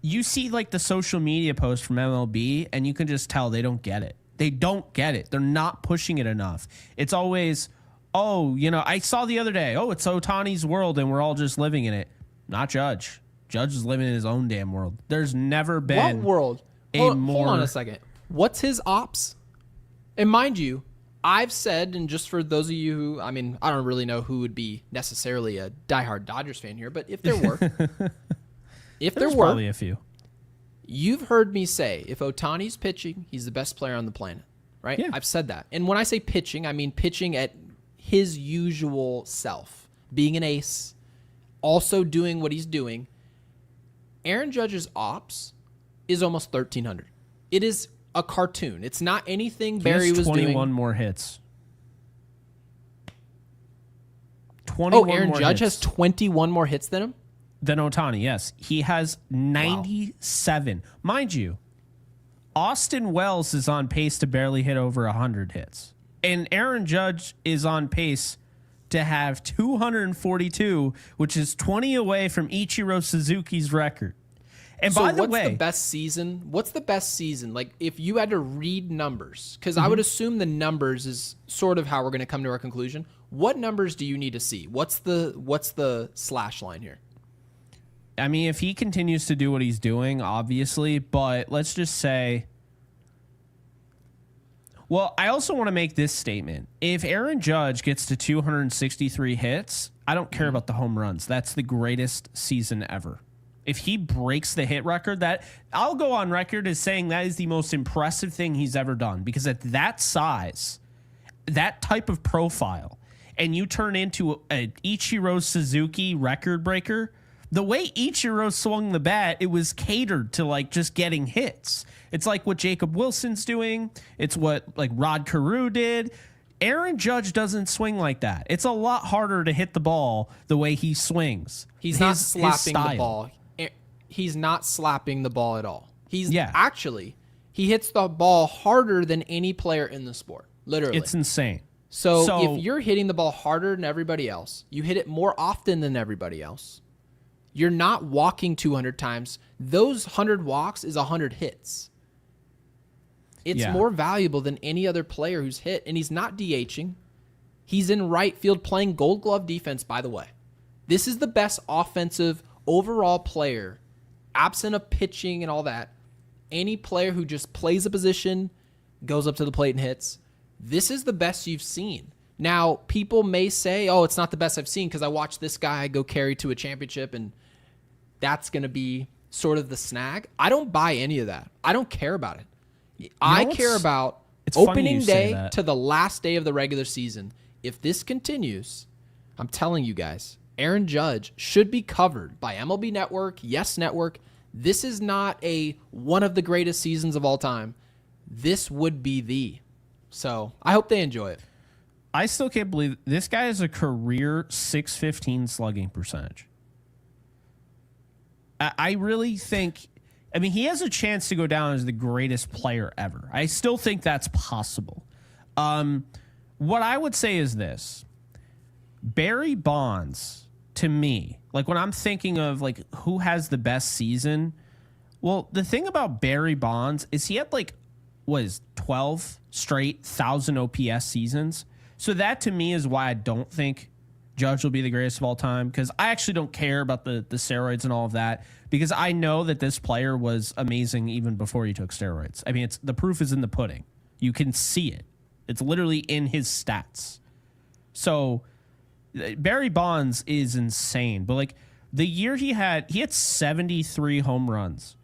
A: you see like the social media posts from MLB and you can just tell they don't get it. They don't get it. They're not pushing it enough. It's always, I saw the other day, it's Ohtani's world and we're all just living in it. Not Judge. Judge is living in his own damn world. There's never been
B: what world? Hold on a second. What's his ops? And mind you, I've said, and just for those of you who, I don't really know who would be necessarily a diehard Dodgers fan here, but if there were,
A: There's probably a few.
B: You've heard me say, if Ohtani's pitching, he's the best player on the planet, right?
A: Yeah.
B: I've said that. And when I say pitching, I mean pitching at his usual self, being an ace, also doing what he's doing. Aaron Judge's ops is almost 1,300. It is a cartoon. It's not anything Barry was doing.
A: 21 more hits. 21
B: Aaron
A: more
B: Judge
A: hits.
B: has 21 more hits than him?
A: Than Ohtani, yes. He has 97. Wow. Mind you, Austin Wells is on pace to barely hit over 100 hits. And Aaron Judge is on pace to have 242, which is 20 away from Ichiro Suzuki's record. And by the way,
B: what's the best season? What's the best season? Like, if you had to read numbers, because I would assume the numbers is sort of how we're going to come to our conclusion. What numbers do you need to see? What's the slash line here?
A: I mean, if he continues to do what he's doing, obviously, but let's just say. Well, I also want to make this statement. If Aaron Judge gets to 263 hits, I don't care about the home runs. That's the greatest season ever. If he breaks the hit record, that I'll go on record as saying that is the most impressive thing he's ever done, because at that size, that type of profile, and you turn into an Ichiro Suzuki record breaker, the way Ichiro swung the bat, it was catered to like just getting hits. It's like what Jacob Wilson's doing. It's what like Rod Carew did. Aaron Judge doesn't swing like that. It's a lot harder to hit the ball the way he swings.
B: He's not slapping the ball. He's not slapping the ball at all. Actually, he hits the ball harder than any player in the sport. Literally.
A: It's insane.
B: So if you're hitting the ball harder than everybody else, you hit it more often than everybody else. You're not walking 200 times. Those 100 walks is 100 hits. It's more valuable than any other player who's hit, and he's not DHing. He's in right field playing Gold Glove defense, by the way. This is the best offensive overall player, absent of pitching and all that. Any player who just plays a position, goes up to the plate and hits. This is the best you've seen. Now, people may say, it's not the best I've seen because I watched this guy go carry to a championship, and that's going to be sort of the snag. I don't buy any of that. I don't care about it. I care about opening day to the last day of the regular season. If this continues, I'm telling you guys, Aaron Judge should be covered by MLB Network, Yes Network. This is not one of the greatest seasons of all time. This would be the. So I hope they enjoy it.
A: I still can't believe this guy has a career .615 slugging percentage. I really think, he has a chance to go down as the greatest player ever. I still think that's possible. What I would say is this. Barry Bonds, to me, like when I'm thinking of like who has the best season, well, the thing about Barry Bonds is he had 12 straight 1,000 OPS seasons. So that to me is why I don't think Judge will be the greatest of all time, because I actually don't care about the steroids and all of that, because I know that this player was amazing even before he took steroids. The proof is in the pudding. You can see it. It's literally in his stats. So Barry Bonds is insane. But like the year he had 73 home runs.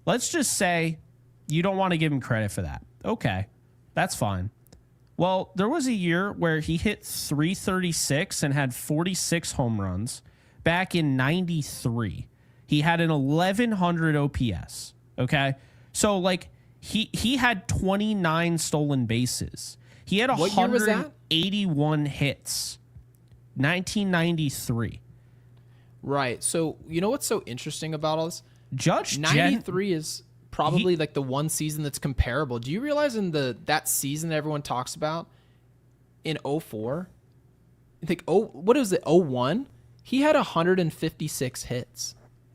A: Let's just say you don't want to give him credit for that. Okay, that's fine. Well, there was a year where he hit 336 and had 46 home runs back in 93. He had an 1100 OPS. Okay. So like he had 29 stolen bases. He had 181 hits. 1993.
B: Right. So you know what's so interesting about all this?
A: Judge
B: 93 is probably like the one season that's comparable. Do you realize in that season that everyone talks about in 04? I think what is it? 01? He had 156 hits.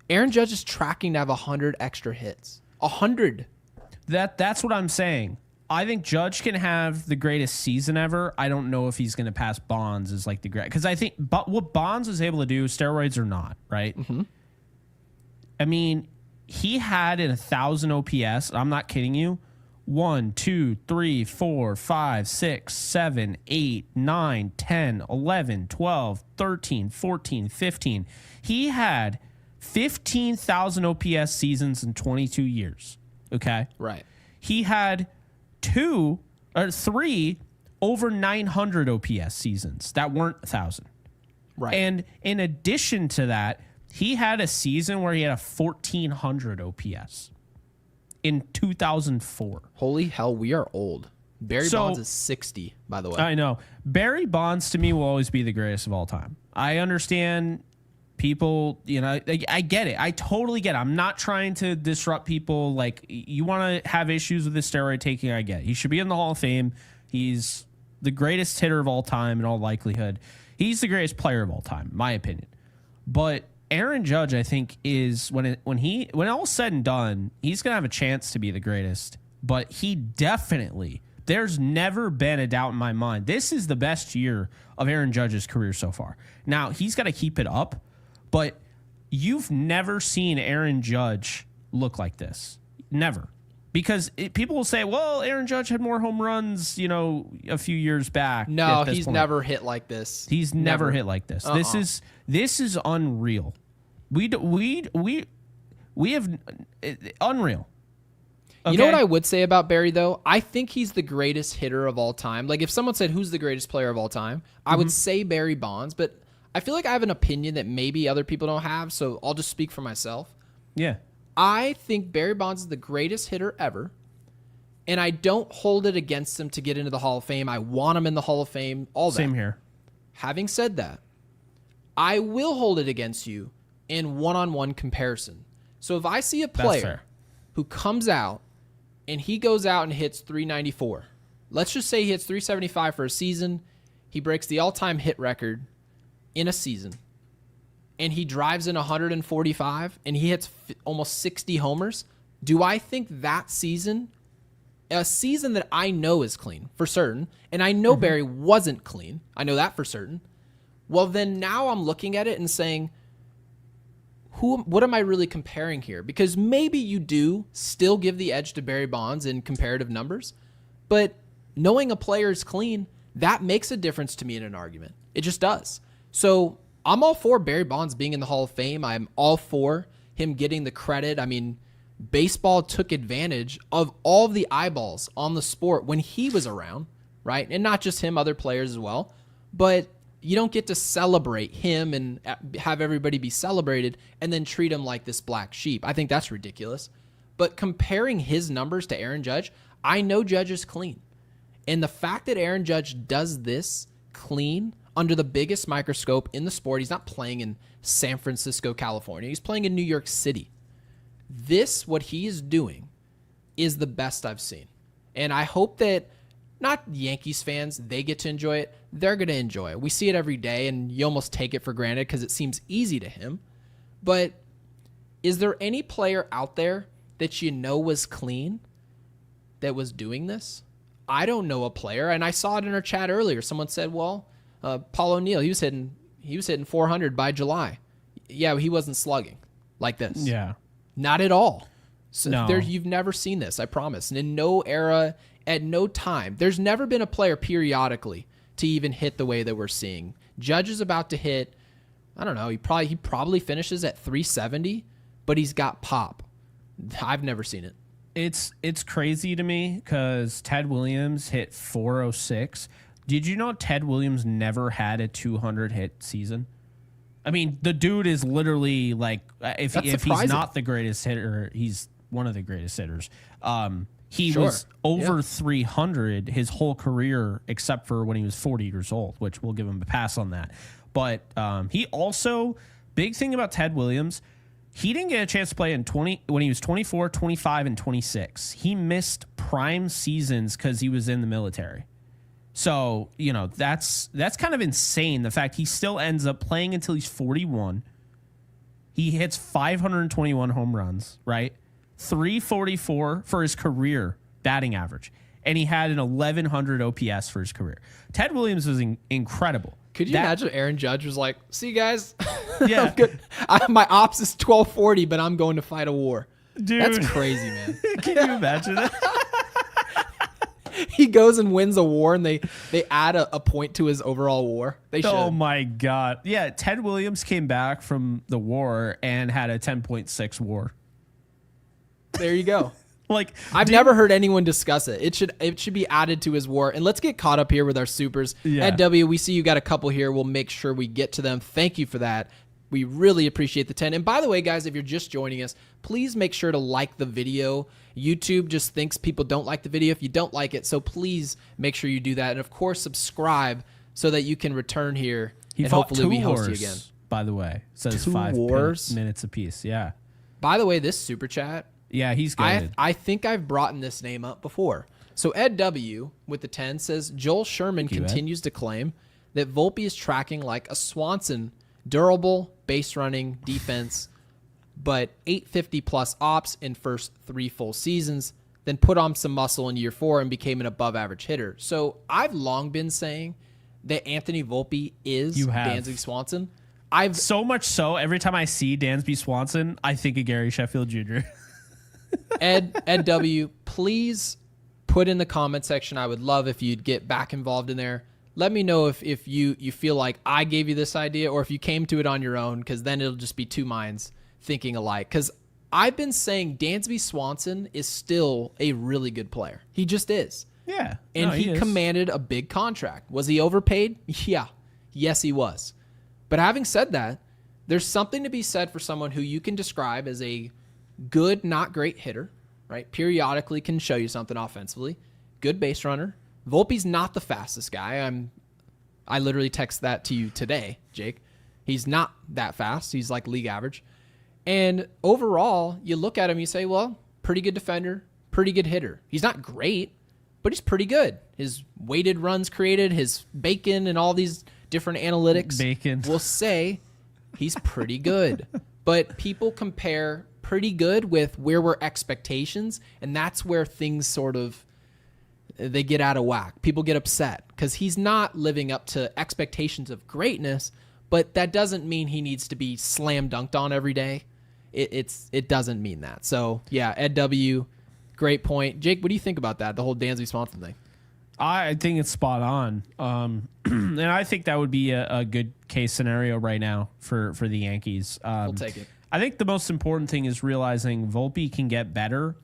B: Aaron Judge is tracking to have 100 extra hits. 100.
A: That's what I'm saying. I think Judge can have the greatest season ever. I don't know if he's going to pass Bonds as like the great, because I think what Bonds was able to do, steroids or not, right? Mm-hmm. I mean, he had an 1,000 OPS. I'm not kidding you. 1, 2, 3, 4, 5, 6, 7, 8, 9, 10, 11, 12, 13, 14, 15. He had 15,000 OPS seasons in 22 years. Okay.
B: Right.
A: He had 2 or 3 over 900 OPS seasons that weren't 1,000.
B: Right.
A: And in addition to that, he had a season where he had a 1,400 OPS in 2004.
B: Holy hell, we are old. Barry Bonds is 60, by the way.
A: I know. Barry Bonds, to me, will always be the greatest of all time. I understand people, I get it. I totally get it. I'm not trying to disrupt people. Like, you want to have issues with the steroid taking, I get it. He should be in the Hall of Fame. He's the greatest hitter of all time in all likelihood. He's the greatest player of all time, in my opinion. But Aaron Judge, I think, is when all said and done, he's going to have a chance to be the greatest. But he definitely, there's never been a doubt in my mind. This is the best year of Aaron Judge's career so far. Now, he's got to keep it up, but you've never seen Aaron Judge look like this. Never. Because people will say, well, Aaron Judge had more home runs, a few years back.
B: No, he's never hit like this.
A: He's never hit like this. This is unreal. We have unreal. Okay?
B: You know what I would say about Barry, though? I think he's the greatest hitter of all time. Like, if someone said, who's the greatest player of all time, I would say Barry Bonds, but I feel like I have an opinion that maybe other people don't have, so I'll just speak for myself.
A: Yeah.
B: I think Barry Bonds is the greatest hitter ever, and I don't hold it against him to get into the Hall of Fame. I want him in the Hall of Fame, all that.
A: Same here.
B: Having said that, I will hold it against you in one-on-one comparison. So if I see a player who comes out and he goes out and hits 394, let's just say he hits 375 for a season, he breaks the all-time hit record in a season, and he drives in 145 and he hits almost 60 homers, do I think that season, a season that I know is clean for certain, and I know Barry wasn't clean, I know that for certain, well, then now I'm looking at it and saying, what am I really comparing here? Because maybe you do still give the edge to Barry Bonds in comparative numbers, but knowing a player is clean, that makes a difference to me in an argument. It just does. So I'm all for Barry Bonds being in the Hall of Fame. I'm all for him getting the credit. I mean, baseball took advantage of all the eyeballs on the sport when he was around, right? And not just him, other players as well. But you don't get to celebrate him and have everybody be celebrated and then treat him like this black sheep. I think that's ridiculous. But comparing his numbers to Aaron Judge, I know Judge is clean. And the fact that Aaron Judge does this clean under the biggest microscope in the sport, he's not playing in San Francisco, California. He's playing in New York City. This, what he is doing, is the best I've seen. And I hope that not Yankees fans, they get to enjoy it. They're going to enjoy it. We see it every day, and you almost take it for granted because it seems easy to him. But is there any player out there that you know was clean that was doing this? I don't know a player, and I saw it in our chat earlier. Someone said, well, Paul O'Neill, he was hitting 400 by July. Yeah, he wasn't slugging like this.
A: Yeah.
B: Not at all. So
A: no.
B: You've never seen this, I promise. And in no era, at no time, there's never been a player periodically to even hit the way that we're seeing. Judge is about to hit, I don't know, he probably finishes at 370, but he's got pop. I've never seen it.
A: It's crazy to me because Ted Williams hit 406. Did you know Ted Williams never had a 200 hit season? I mean, the dude is literally like, if he's not the greatest hitter, he's one of the greatest hitters. He was over 300 his whole career, except for when he was 40 years old, which we'll give him a pass on that. But he also, big thing about Ted Williams, he didn't get a chance to play when he was 24, 25, and 26. He missed prime seasons because he was in the military. So, you know, that's kind of insane. The fact he still ends up playing until he's 41. He hits 521 home runs, right? 344 for his career batting average. And he had an 1,100 OPS for his career. Ted Williams was incredible.
B: Could you imagine if Aaron Judge was like, see, guys,
A: yeah,
B: I'm good. My ops is 1240, but I'm going to fight a war.
A: Dude,
B: that's crazy, man.
A: Can you imagine that?
B: He goes and wins a war, and they add a point to his overall war. They should.
A: Oh, my God. Yeah, Ted Williams came back from the war and had a 10.6 war.
B: There you go.
A: Like,
B: I've never heard anyone discuss it. It should be added to his war. And let's get caught up here with our supers.
A: Yeah.
B: Ed W, we see you got a couple here. We'll make sure we get to them. Thank you for that. We really appreciate the 10. And by the way, guys, if you're just joining us, please make sure to like the video. YouTube just thinks people don't like the video if you don't like it. So please make sure you do that. And of course, subscribe so that you can return here.
A: He
B: and
A: fought
B: hopefully we host you again.
A: By the way, says 5 minutes apiece. Yeah.
B: By the way, this super chat.
A: Yeah, he's good.
B: I think I've brought this name up before. So Ed W with the 10 says Joel Sherman continues to claim that Volpe is tracking like a Swanson, durable, base running defense, but 850 plus ops in first 3 full seasons, then put on some muscle in year 4 and became an above average hitter. So I've long been saying that Anthony Volpe is Dansby Swanson.
A: So much so, every time I see Dansby Swanson, I think of Gary Sheffield Jr.
B: Ed W, please put in the comment section. I would love if you'd get back involved in there. Let me know if you feel like I gave you this idea or if you came to it on your own, because then it'll just be two minds thinking alike. Because I've been saying Dansby Swanson is still a really good player. He just is.
A: Yeah.
B: And he commanded a big contract. Was he overpaid? Yeah. Yes, he was. But having said that, there's something to be said for someone who you can describe as a good, not great hitter, right? Periodically can show you something offensively. Good base runner. Volpe's not the fastest guy. I literally text that to you today, Jake. He's not that fast. He's like league average. And overall, you look at him, you say, well, pretty good defender, pretty good hitter. He's not great, but he's pretty good. His weighted runs created, his bacon and all these different analytics will say he's pretty good. But people compare pretty good with where were expectations, and that's where things sort of they get out of whack. People get upset because he's not living up to expectations of greatness, but that doesn't mean he needs to be slam dunked on every day. It doesn't mean that. So yeah, Ed W, great point. Jake, what do you think about that? The whole Dansby Swanson thing.
A: I think it's spot on. And I think that would be a good case scenario right now for the Yankees.
B: We'll take it.
A: I think the most important thing is realizing Volpe can get better,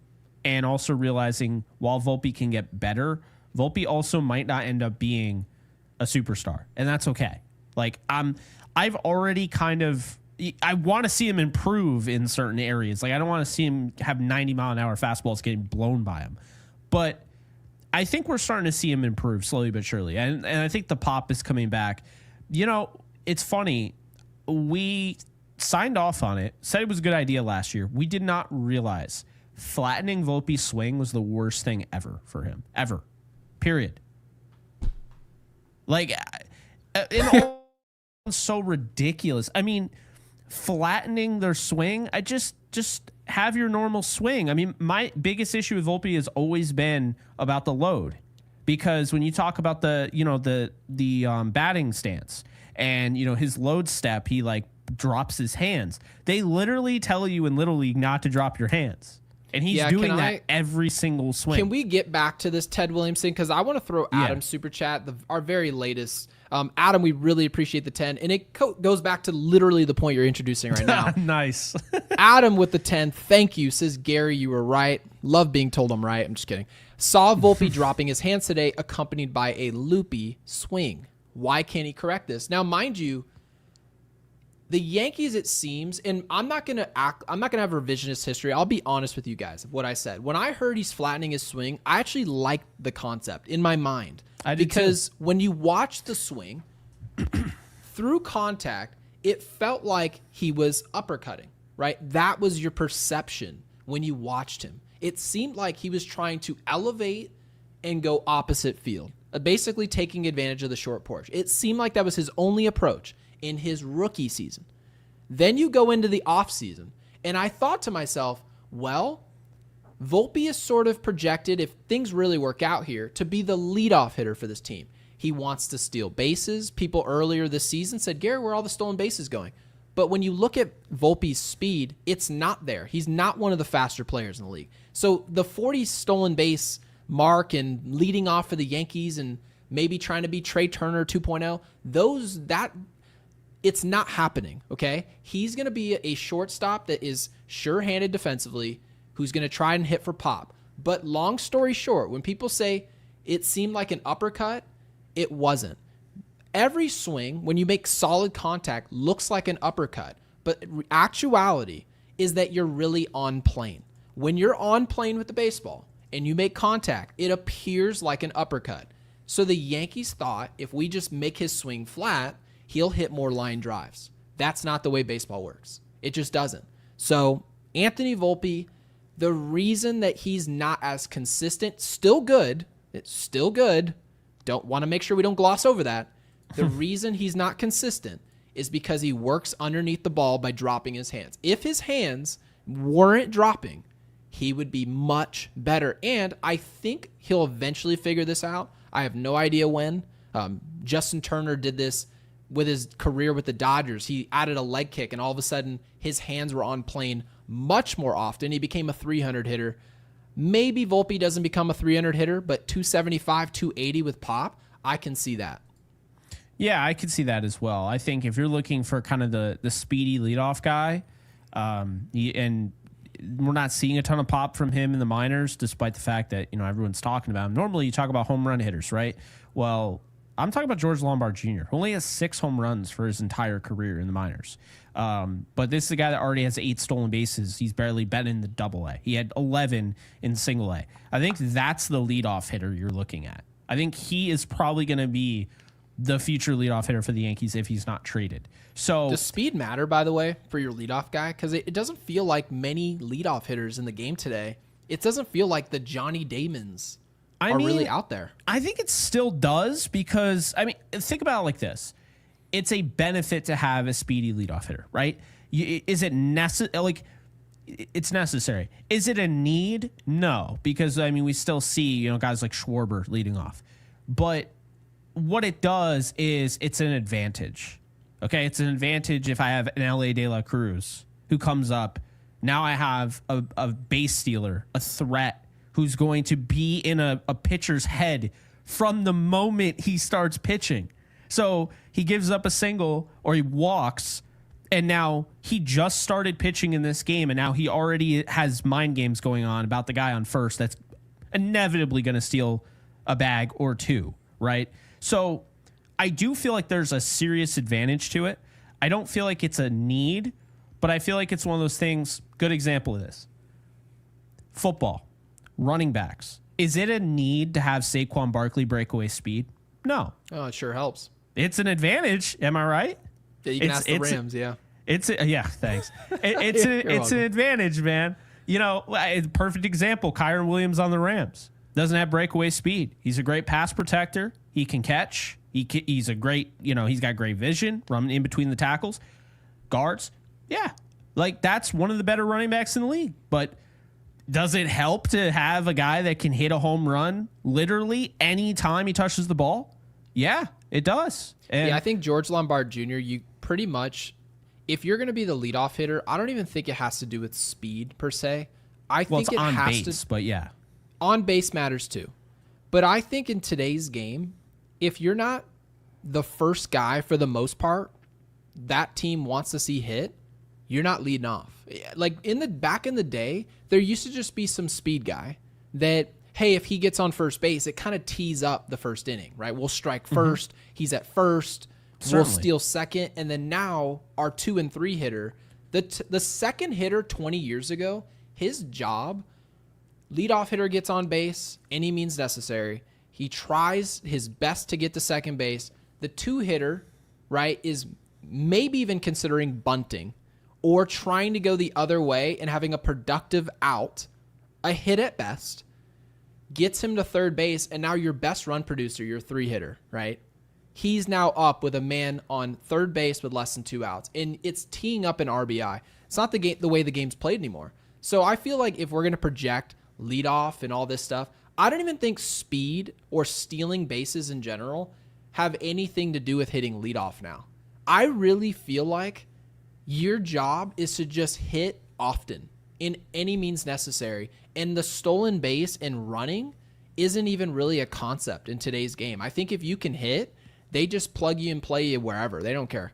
A: and also realizing while Volpe can get better, Volpe also might not end up being a superstar, and that's okay. Like I've already I want to see him improve in certain areas. Like I don't want to see him have 90-mile-an-hour fastballs getting blown by him, but I think we're starting to see him improve slowly but surely, and I think the pop is coming back. You know, it's funny. We signed off on it, said it was a good idea last year. We did not realize flattening Volpe's swing was the worst thing ever for him. Ever. Period. Like, it's so ridiculous. I mean, flattening their swing, I just have your normal swing. I mean, my biggest issue with Volpe has always been about the load, because when you talk about the batting stance and his load step, he like drops his hands. They literally tell you in Little League not to drop your hands. And he's doing that every single swing.
B: Can we get back to this Ted Williams thing? Because I want to throw Adam's super chat, our very latest. Adam, we really appreciate the 10. And it goes back to literally the point you're introducing right now.
A: Nice.
B: Adam with the 10. Thank you. Says, Gary, you were right. Love being told I'm right. I'm just kidding. Saw Volpe dropping his hands today, accompanied by a loopy swing. Why can't he correct this? Now, mind you, the Yankees, it seems, and I'm not gonna have revisionist history. I'll be honest with you guys of what I said. When I heard he's flattening his swing, I actually liked the concept in my mind.
A: I did
B: because
A: too.
B: When you watch the swing through contact, it felt like he was uppercutting, right? That was your perception when you watched him. It seemed like he was trying to elevate and go opposite field, basically taking advantage of the short porch. It seemed like that was his only approach in his rookie season. Then you go into the offseason, and I thought to myself, well, Volpe is sort of projected, if things really work out here, to be the leadoff hitter for this team. He wants to steal bases. People earlier this season said, Gary, where are all the stolen bases going? But when you look at Volpe's speed, it's not there. He's not one of the faster players in the league. So the 40 stolen base mark and leading off for the Yankees and maybe trying to be Trey Turner 2.0, it's not happening, okay? He's going to be a shortstop that is sure-handed defensively, who's going to try and hit for pop. But long story short, when people say it seemed like an uppercut, it wasn't. Every swing, when you make solid contact, looks like an uppercut. But actuality is that you're really on plane. When you're on plane with the baseball and you make contact, it appears like an uppercut. So the Yankees thought if we just make his swing flat, he'll hit more line drives. That's not the way baseball works. It just doesn't. So Anthony Volpe, the reason that he's not as consistent, it's still good. Don't want to make sure we don't gloss over that. The reason he's not consistent is because he works underneath the ball by dropping his hands. If his hands weren't dropping, he would be much better. And I think he'll eventually figure this out. I have no idea when. Justin Turner did this with his career with the Dodgers. He added a leg kick, and all of a sudden his hands were on plane much more often. He became a 300 hitter. Maybe Volpe doesn't become a 300 hitter, but 275, 280 with pop, I can see that.
A: Yeah, I could see that as well. I think if you're looking for kind of the speedy leadoff guy, and we're not seeing a ton of pop from him in the minors, despite the fact that everyone's talking about him. Normally, you talk about home run hitters, right? Well, I'm talking about George Lombard Jr., who only has 6 home runs for his entire career in the minors. But this is a guy that already has 8 stolen bases. He's barely been in the Double-A. He had 11 in Single-A. I think that's the leadoff hitter you're looking at. I think he is probably going to be the future leadoff hitter for the Yankees if he's not traded. So
B: does speed matter, by the way, for your leadoff guy? Because it doesn't feel like many leadoff hitters in the game today. It doesn't feel like the Johnny Damons are really out there.
A: I think it still does because, think about it like this. It's a benefit to have a speedy leadoff hitter, right? Is it necessary? It's necessary. Is it a need? No, because, we still see, guys like Schwarber leading off. But what it does is it's an advantage. Okay, it's an advantage if I have an L.A. De La Cruz who comes up. Now I have a base stealer, a threat, who's going to be in a pitcher's head from the moment he starts pitching. So he gives up a single or he walks, and now he just started pitching in this game, and now he already has mind games going on about the guy on first that's inevitably going to steal a bag or two, right? So I do feel like there's a serious advantage to it. I don't feel like it's a need, but I feel like it's one of those things. Good example of this. Football, running backs. Is it a need to have Saquon Barkley breakaway speed? No.
B: Oh, it sure helps.
A: It's an advantage. Am I right?
B: Yeah, you can ask the Rams, yeah.
A: Thanks. It's an advantage, man. Perfect example, Kyron Williams on the Rams. Doesn't have breakaway speed. He's a great pass protector. He can catch. He's a great, he's got great vision, running in between the tackles. Guards, yeah. That's one of the better running backs in the league. But does it help to have a guy that can hit a home run literally any time he touches the ball? Yeah, it does. And
B: I think George Lombard Jr., you pretty much, if you're going to be the leadoff hitter, I don't even think it has to do with speed per se. I
A: Well,
B: think
A: it's
B: it
A: on
B: has
A: base,
B: to.
A: but yeah.
B: On base matters too. But I think in today's game, if you're not the first guy for the most part that team wants to see hit, you're not leading off. Like back in the day, there used to just be some speed guy that, hey, if he gets on first base, it kind of tees up the first inning, right? We'll strike first. He's at first.
A: Certainly.
B: We'll steal second. And then now our 2 and 3 hitter, the second hitter 20 years ago, his job, leadoff hitter gets on base, any means necessary. He tries his best to get to second base. The 2 hitter, right, is maybe even considering bunting or trying to go the other way and having a productive out, a hit at best, gets him to third base, and now your best run producer, your 3 hitter, right? He's now up with a man on third base with less than 2 outs, and it's teeing up an RBI. It's not the way the game's played anymore. So I feel like if we're going to project leadoff and all this stuff, I don't even think speed or stealing bases in general have anything to do with hitting leadoff now. I really feel like your job is to just hit often in any means necessary. And the stolen base and running isn't even really a concept in today's game. I think if you can hit, they just plug you and play you wherever. They don't care.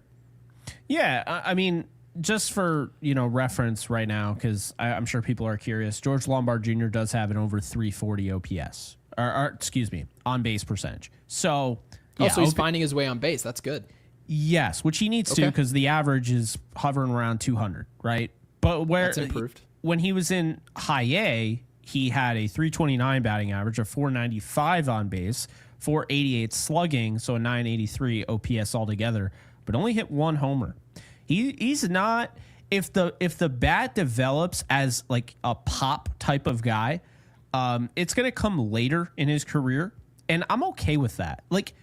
A: Yeah, I mean, just for reference right now, because I'm sure people are curious, George Lombard Jr. does have an over 340 OPS, or excuse me, on base percentage. So, yeah,
B: so he's finding his way on base. That's good.
A: Yes, which he needs to, because the average is hovering around 200, right? But
B: That's improved.
A: When he was in high A, he had a 329 batting average, a 495 on base, 488 slugging, so a 983 OPS altogether, but only hit 1 homer. He's not, if the bat develops as like a pop type of guy, it's going to come later in his career, and I'm okay with that. Like,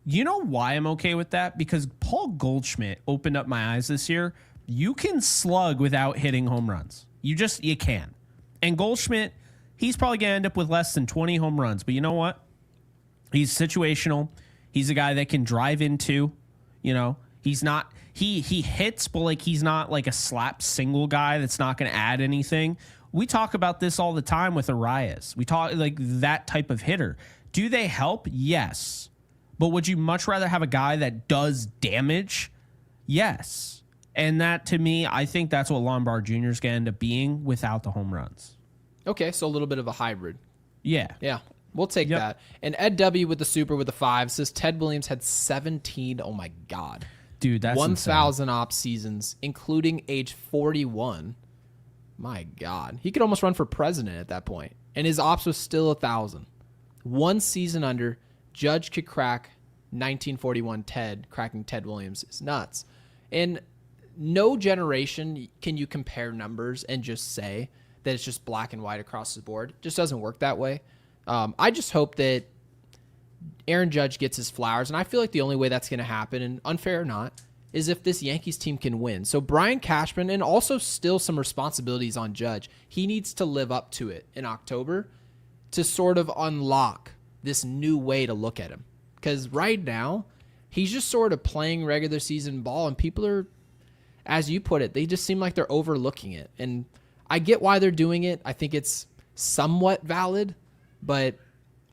A: you know why I'm okay with that? Because Paul Goldschmidt opened up my eyes this year. You can slug without hitting home runs. You can. And Goldschmidt, he's probably going to end up with less than 20 home runs. But you know what? He's situational. He's a guy that can drive into, he's not, he hits, but like he's not like a slap single guy that's not going to add anything. We talk about this all the time with Arias. We talk like that type of hitter. Do they help? Yes. But would you much rather have a guy that does damage? Yes. And that, to me, I think that's what Lombard Jr. is going to end up being without the home runs.
B: Okay, so a little bit of a hybrid.
A: Yeah.
B: Yeah, we'll take that. And Ed W. with the super with the 5 says Ted Williams had 17, oh my God.
A: Dude, that's
B: 1,000 ops seasons, including age 41. My God. He could almost run for president at that point. And his ops was still 1,000. 1 season under. Judge could crack 1941 Ted. Cracking Ted Williams is nuts. And no generation can you compare numbers and just say that it's just black and white across the board. It just doesn't work that way. I just hope that Aaron Judge gets his flowers. And I feel like the only way that's going to happen, and unfair or not, is if this Yankees team can win. So Brian Cashman, and also still some responsibilities on Judge, he needs to live up to it in October to sort of unlock this new way to look at him. Because right now, he's just sort of playing regular season ball, and people are, as you put it, they just seem like they're overlooking it. And I get why they're doing it. I think it's somewhat valid, but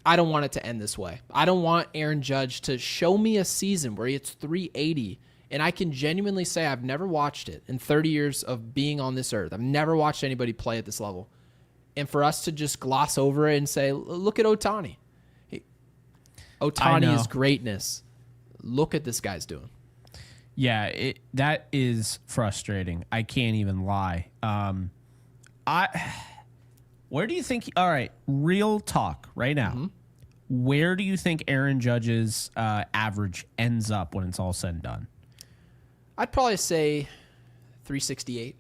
B: I don't want it to end this way. I don't want Aaron Judge to show me a season where it's 380, and I can genuinely say I've never watched it in 30 years of being on this earth. I've never watched anybody play at this level. And for us to just gloss over it and say, look at Ohtani. Ohtani is greatness. Look at this guy's doing.
A: Yeah, that is frustrating. I can't even lie. Where do you think? All right, real talk right now. Mm-hmm. Where do you think Aaron Judge's average ends up when it's all said and done?
B: I'd probably say 368.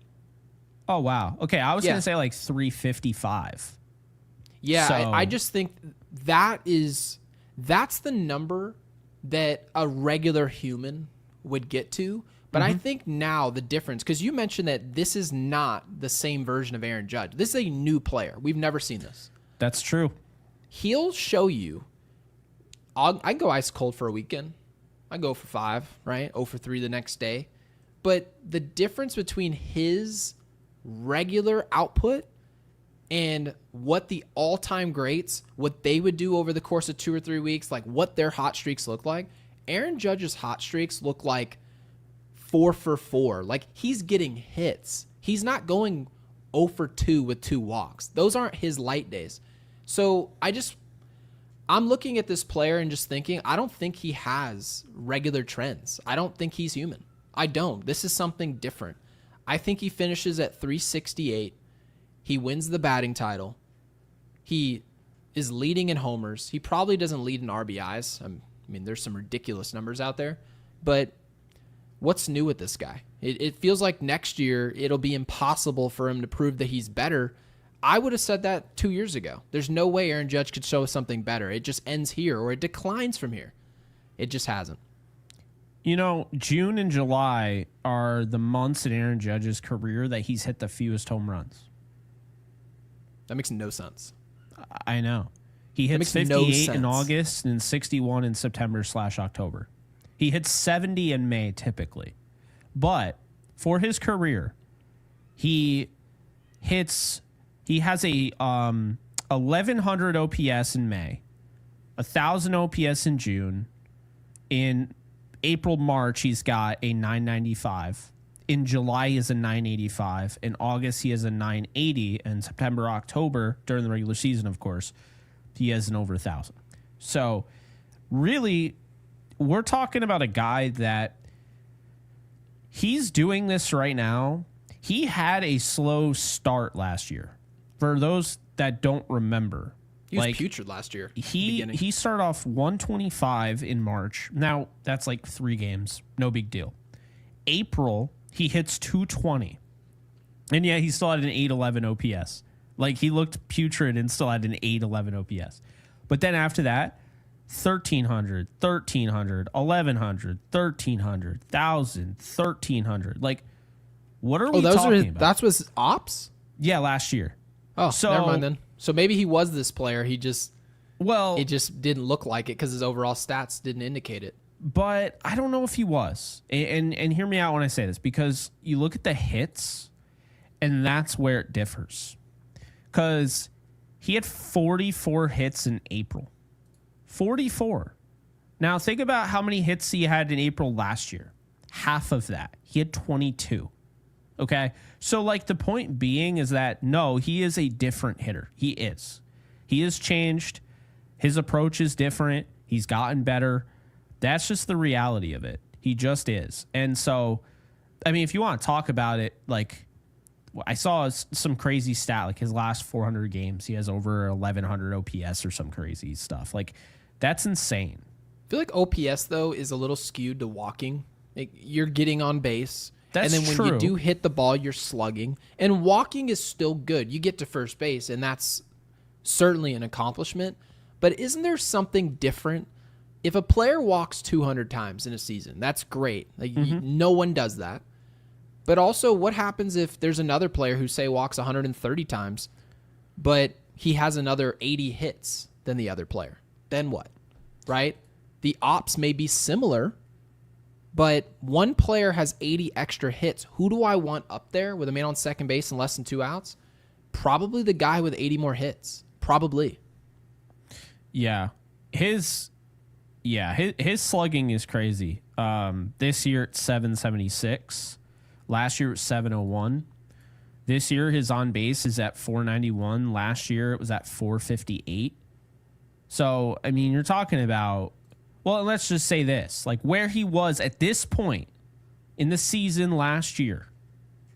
A: Oh wow. Okay, I was gonna say like 355.
B: Yeah, so, I just think that's the number that a regular human would get to. But I think now the difference, because you mentioned that this is not the same version of Aaron Judge. This is a new player. We've never seen this.
A: That's true.
B: He'll show you. I go ice cold for a weekend. I go for 5, right? 0 for 3 the next day. But the difference between his regular output and what the all-time greats, what they would do over the course of 2 or 3 weeks, like what their hot streaks look like, Aaron Judge's hot streaks look like 4 for 4. Like, he's getting hits. He's not going 0 for 2 with 2 walks. Those aren't his light days. So I'm looking at this player and just thinking, I don't think he has regular trends. I don't think he's human. I don't. This is something different. I think he finishes at 368. He wins the batting title. He is leading in homers. He probably doesn't lead in RBIs. I mean, there's some ridiculous numbers out there. But what's new with this guy? It feels like next year it'll be impossible for him to prove that he's better. I would have said that 2 years ago. There's no way Aaron Judge could show us something better. It just ends here or it declines from here. It just hasn't.
A: You know, June and July are the months in Aaron Judge's career that he's hit the fewest home runs.
B: That makes no sense.
A: I know. He hits 58 in August and 61 in September/October. He hits 70 in May typically. But for his career, he has a 1100 OPS in May, 1000 OPS in June. In April, March, he's got a 995. In July, he has a 985. In August, he has a 980. And September, October, during the regular season, of course, he has an over 1,000. So, really, we're talking about a guy that he's doing this right now. He had a slow start last year. For those that don't remember,
B: he was putrid last year.
A: He started off 125 in March. Now, that's like 3 games. No big deal. April, he hits 220. And yeah, he still had an 811 OPS. Like, he looked putrid and still had an 811 OPS. But then after that, 1,300, 1,300, 1,100, 1,300, 1,000, 1,300. Like, what are we talking about?
B: That was ops?
A: Yeah, last year.
B: Oh, so, never mind then. So maybe he was this player. It just didn't look like it because his overall stats didn't indicate it.
A: But I don't know if he was. And hear me out when I say this, because you look at the hits, and that's where it differs. Because he had 44 hits in April. 44. Now, think about how many hits he had in April last year. Half of that. He had 22. Okay? So, like, the point being is that, no, he is a different hitter. He is. He has changed. His approach is different. He's gotten better. That's just the reality of it. He just is. And so, I mean, if you want to talk about it, like, I saw some crazy stat, like his last 400 games, he has over 1,100 OPS or some crazy stuff. Like, that's insane.
B: I feel like OPS, though, is a little skewed to walking. Like, you're getting on base.
A: That's
B: and then when
A: true.
B: you do hit the ball, you're slugging. And walking is still good. You get to first base, and that's certainly an accomplishment. But isn't there something different? If a player walks 200 times in a season, that's great. Like, no one does that. But also, what happens if there's another player who, say, walks 130 times, but he has another 80 hits than the other player? Then what? Right? The ops may be similar, but one player has 80 extra hits. Who do I want up there with a man on second base and less than 2 outs? Probably the guy with 80 more hits. Probably.
A: Yeah. His slugging is crazy. This year it's 776. Last year it was 701. This year his on base is at 491. Last year it was at 458. So, I mean, you're talking about, well, let's just say this, like where he was at this point in the season last year.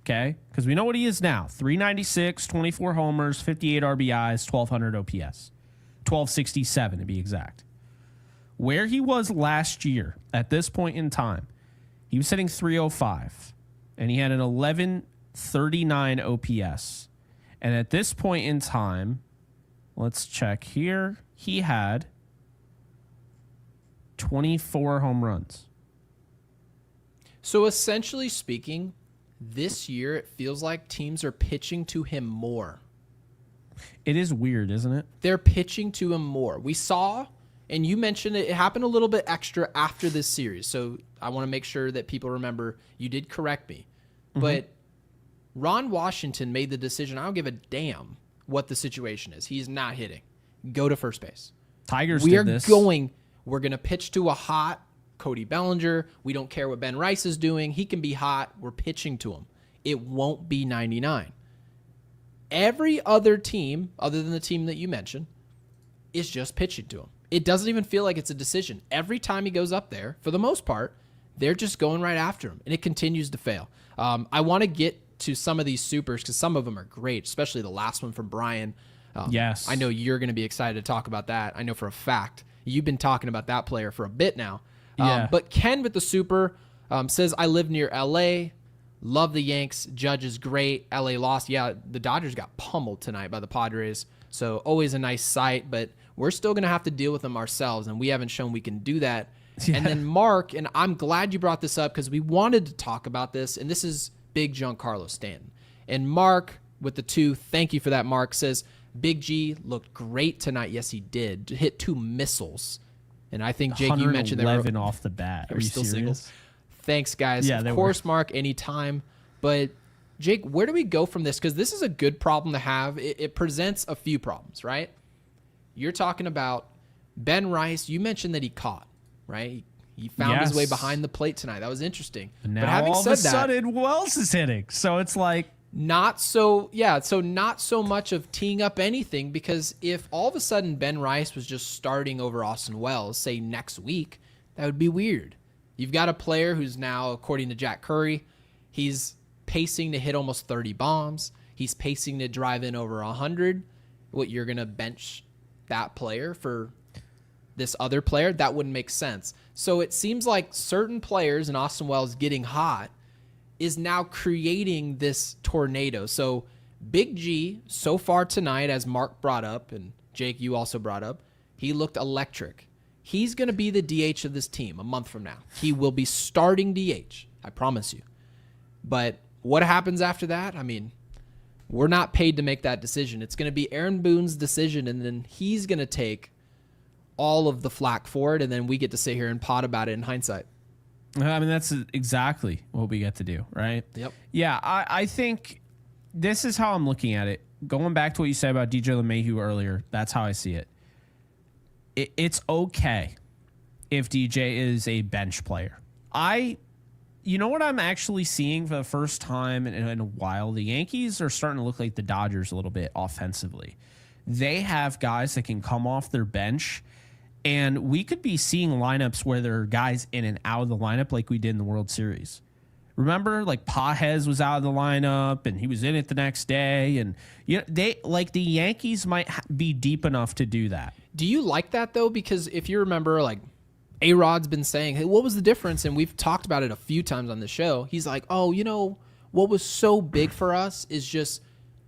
A: Okay? Because we know what he is now. 396, 24 homers, 58 RBIs, 1,200 OPS. 1,267 to be exact. Where he was last year at this point in time, he was hitting 305, and he had an 1139 OPS. And at this point in time, let's check here, he had 24 home runs.
B: So essentially speaking, this year it feels like teams are pitching to him more.
A: It is weird, isn't it?
B: They're pitching to him more. We saw, and you mentioned it happened a little bit extra after this series. So I want to make sure that people remember you did correct me. Mm-hmm. But Ron Washington made the decision, I don't give a damn what the situation is. He's not hitting. Go to first base.
A: Tigers
B: We
A: did
B: are
A: this.
B: we're going to pitch to a hot Cody Bellinger. We don't care what Ben Rice is doing. He can be hot. We're pitching to him. It won't be 99. Every other team, other than the team that you mentioned, is just pitching to him. It doesn't even feel like it's a decision. Every time he goes up there, for the most part, they're just going right after him, and it continues to fail. I want to get to some of these supers because some of them are great, especially the last one from Brian.
A: Yes.
B: I know you're going to be excited to talk about that. I know for a fact. You've been talking about that player for a bit now.
A: Yeah.
B: But Ken with the super says, I live near L.A., love the Yanks. Judge is great. L.A. lost. Yeah, the Dodgers got pummeled tonight by the Padres, so always a nice sight, but we're still going to have to deal with them ourselves, and we haven't shown we can do that. Yeah. And then Mark, and I'm glad you brought this up because we wanted to talk about this, and this is Big Giancarlo Stanton. And Mark with the 2, thank you for that, Mark, says, Big G looked great tonight. Yes, he did. Hit 2 missiles. And I think, Jake, you mentioned they were
A: 11 off the bat. Are you
B: still
A: serious?
B: singles. Thanks, guys.
A: Yeah,
B: of course, Mark, anytime. But, Jake, where do we go from this? Because this is a good problem to have. It presents a few problems, right? You're talking about Ben Rice. You mentioned that he caught, right? He found his way behind the plate tonight. That was interesting.
A: And now
B: but having
A: all
B: said
A: of a sudden, Wells is hitting. So it's like...
B: not so much of teeing up anything, because if all of a sudden Ben Rice was just starting over Austin Wells, say next week, that would be weird. You've got a player who's now, according to Jack Curry, he's pacing to hit almost 30 bombs. He's pacing to drive in over 100. What, you're going to bench that player for this other player? That wouldn't make sense. So it seems like certain players in Austin Wells getting hot is now creating this tornado. So Big G, so far tonight, as Mark brought up, and Jake, you also brought up, he looked electric. He's going to be the DH of this team a month from now. He will be starting DH, I promise you. But what happens after that? I mean, we're not paid to make that decision. It's going to be Aaron Boone's decision, and then he's going to take all of the flack for it, and then we get to sit here and pot about it in hindsight.
A: I mean, that's exactly what we get to do, right?
B: Yep.
A: Yeah, I think this is how I'm looking at it. Going back to what you said about DJ LeMahieu earlier, that's how I see it. It's okay if DJ is a bench player. You know what I'm actually seeing for the first time in a while? The Yankees are starting to look like the Dodgers a little bit offensively. They have guys that can come off their bench, and we could be seeing lineups where there are guys in and out of the lineup like we did in the World Series. Remember, like Pajes was out of the lineup and he was in it the next day, and the Yankees might be deep enough to do that.
B: Do you like that though? Because if you remember, like A-Rod's been saying, hey, what was the difference? And we've talked about it a few times on the show. He's like, oh, what was so big for us is just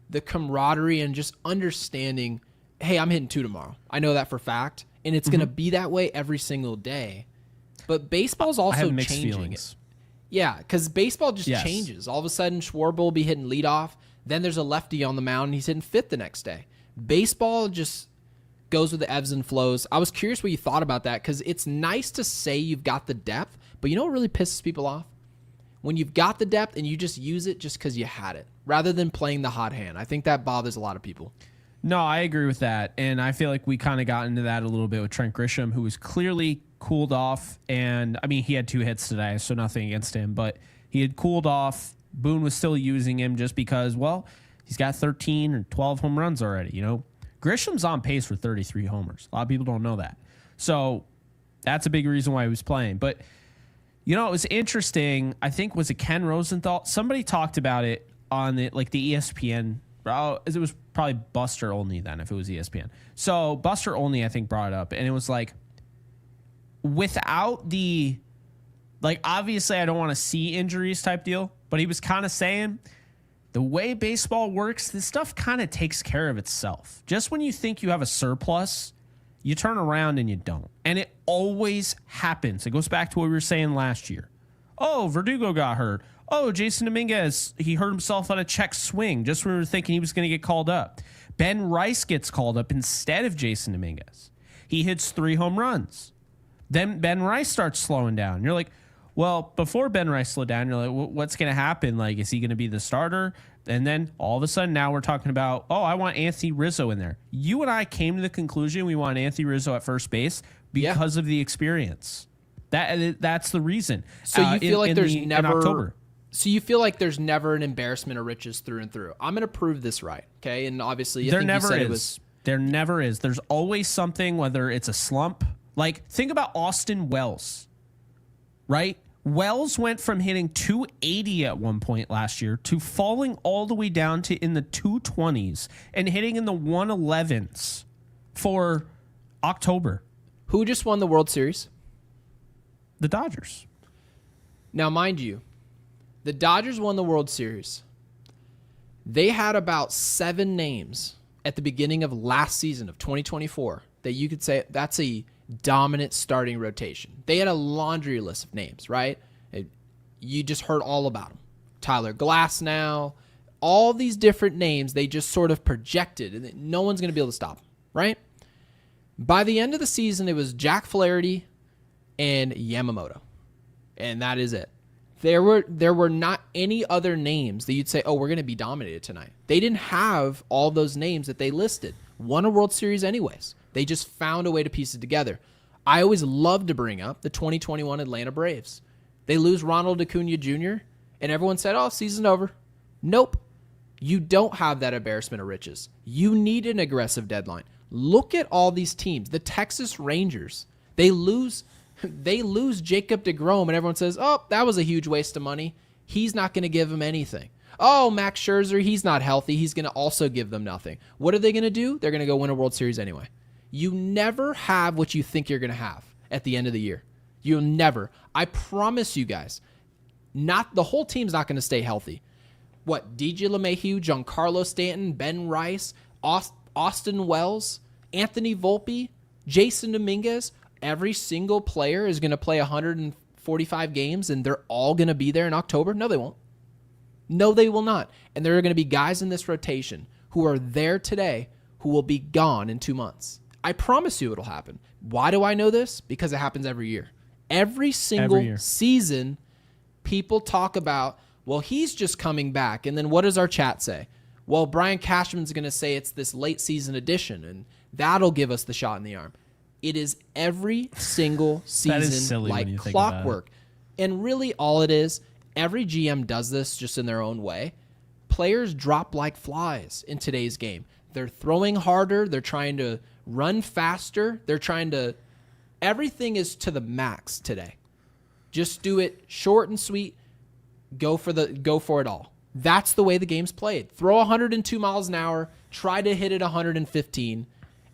B: the camaraderie and just understanding, hey, I'm hitting 2 tomorrow. I know that for a fact. And it's going to be that way every single day. But baseball's also changing it. Yeah, because baseball just changes. All of a sudden, Schwarber will be hitting leadoff. Then there's a lefty on the mound, and he's hitting 5th the next day. Baseball just goes with the ebbs and flows. I was curious what you thought about that, because it's nice to say you've got the depth, but you know what really pisses people off? When you've got the depth and you just use it just because you had it, rather than playing the hot hand. I think that bothers a lot of people.
A: No, I agree with that. And I feel like we kind of got into that a little bit with Trent Grisham, who was clearly cooled off. And I mean, he had 2 hits today, so nothing against him, but he had cooled off. Boone was still using him just because, well, he's got 13 or 12 home runs already. Grisham's on pace for 33 homers. A lot of people don't know that. So that's a big reason why he was playing. But, it was interesting. I think, was it Ken Rosenthal? Somebody talked about it on the ESPN. It was probably Buster Olney then, if it was ESPN. So Buster Olney, I think, brought it up, and it was like, without the, obviously I don't want to see injuries type deal, but he was kind of saying the way baseball works, this stuff kind of takes care of itself. Just when you think you have a surplus, you turn around and you don't. And it always happens. It goes back to what we were saying last year. Oh, Verdugo got hurt. Oh, Jason Dominguez, he hurt himself on a check swing just when we were thinking he was going to get called up. Ben Rice gets called up instead of Jason Dominguez. He hits 3 home runs. Then Ben Rice starts slowing down. You're like, Well, before Ben Rice slowed down, you're like, what's going to happen? Like, is he going to be the starter? And then all of a sudden now we're talking about, I want Anthony Rizzo in there. You and I came to the conclusion we want Anthony Rizzo at first base because of the experience. That's the reason.
B: So you feel like there's never
A: in October.
B: So you feel like there's never an embarrassment of riches through and through. I'm going to prove this right, okay? And obviously,
A: there never is. There never is. There's always something, whether it's a slump. Like, think about Austin Wells, right? Wells went from hitting 280 at one point last year to falling all the way down to in the 220s and hitting in the 111s for October.
B: Who just won the World Series?
A: The Dodgers.
B: Now, mind you, the Dodgers won the World Series. They had about 7 names at the beginning of last season of 2024 that you could say that's a dominant starting rotation. They had a laundry list of names, right? You just heard all about them. Tyler Glasnow, all these different names they just sort of projected, and no one's going to be able to stop them, right? By the end of the season, it was Jack Flaherty and Yamamoto, and that is it. There were not any other names that you'd say, we're going to be dominated tonight. They didn't have all those names that they listed. Won a World Series anyways. They just found a way to piece it together. I always love to bring up the 2021 Atlanta Braves. They lose Ronald Acuna Jr., and everyone said, season's over. Nope. You don't have that embarrassment of riches. You need an aggressive deadline. Look at all these teams. The Texas Rangers, they lose Jacob deGrom, and everyone says, that was a huge waste of money. He's not going to give them anything. Max Scherzer, he's not healthy. He's going to also give them nothing. What are they going to do? They're going to go win a World Series anyway. You never have what you think you're going to have at the end of the year. You'll never. I promise you guys, the whole team's not going to stay healthy. What, DJ LeMahieu, Giancarlo Stanton, Ben Rice, Austin Wells, Anthony Volpe, Jason Dominguez, every single player is going to play 145 games and they're all going to be there in October? No, they won't. No, they will not. And there are going to be guys in this rotation who are there today who will be gone in 2 months. I promise you it'll happen. Why do I know this? Because it happens every year. Every single season, people talk about, he's just coming back. And then what does our chat say? Well, Brian Cashman's going to say it's this late season edition, and that'll give us the shot in the arm. It is every single season like clockwork. And really all it is, every GM does this just in their own way. Players drop like flies in today's game. They're throwing harder. They're trying to run faster. Everything is to the max today. Just do it short and sweet. Go for it all. That's the way the game's played. Throw 102 miles an hour. Try to hit it 115.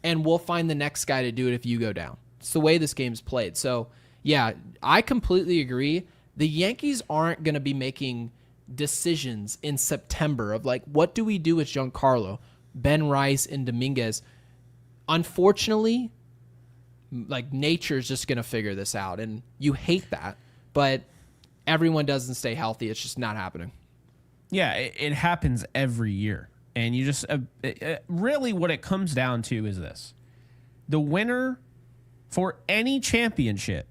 B: And we'll find the next guy to do it if you go down. It's the way this game's played. So, yeah, I completely agree. The Yankees aren't going to be making decisions in September of what do we do with Giancarlo, Ben Rice, and Dominguez. Unfortunately, nature's just going to figure this out. And you hate that, but everyone doesn't stay healthy. It's just not happening.
A: Yeah, it happens every year. And you just really what it comes down to is this. The winner for any championship,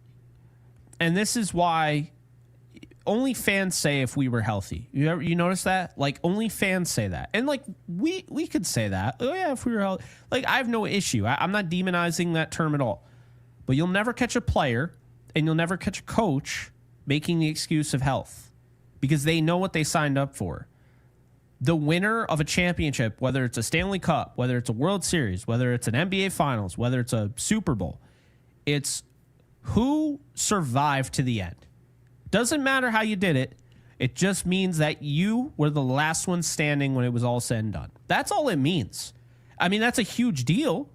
A: and this is why only fans say if we were healthy. You notice that? Only fans say that. And we could say that. Oh yeah, if we were healthy. I have no issue. I'm not demonizing that term at all. But you'll never catch a player and you'll never catch a coach making the excuse of health because they know what they signed up for. The winner of a championship, whether it's a Stanley Cup, whether it's a World Series, whether it's an NBA Finals, whether it's a Super Bowl, it's who survived to the end. Doesn't matter how you did it. It just means that you were the last one standing when it was all said and done. That's all it means. I mean, that's a huge deal,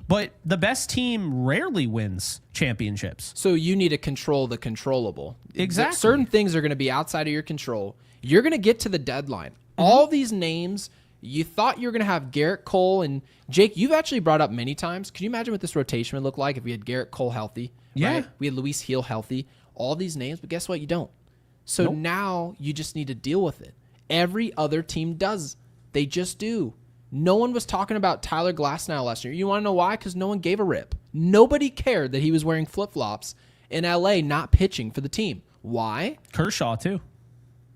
A: but the best team rarely wins championships.
B: So you need to control the controllable.
A: Exactly.
B: Certain things are going to be outside of your control. You're going to get to the deadline. All these names, you thought you were going to have Garrett Cole and Jake, you've actually brought up many times. Can you imagine what this rotation would look like if we had Garrett Cole healthy?
A: Yeah.
B: Right? We had Luis Gil healthy. All these names, but guess what? You don't. So now you just need to deal with it. Every other team does. They just do. No one was talking about Tyler Glasnow last year. You want to know why? Because no one gave a rip. Nobody cared that he was wearing flip-flops in LA not pitching for the team. Why?
A: Kershaw, too.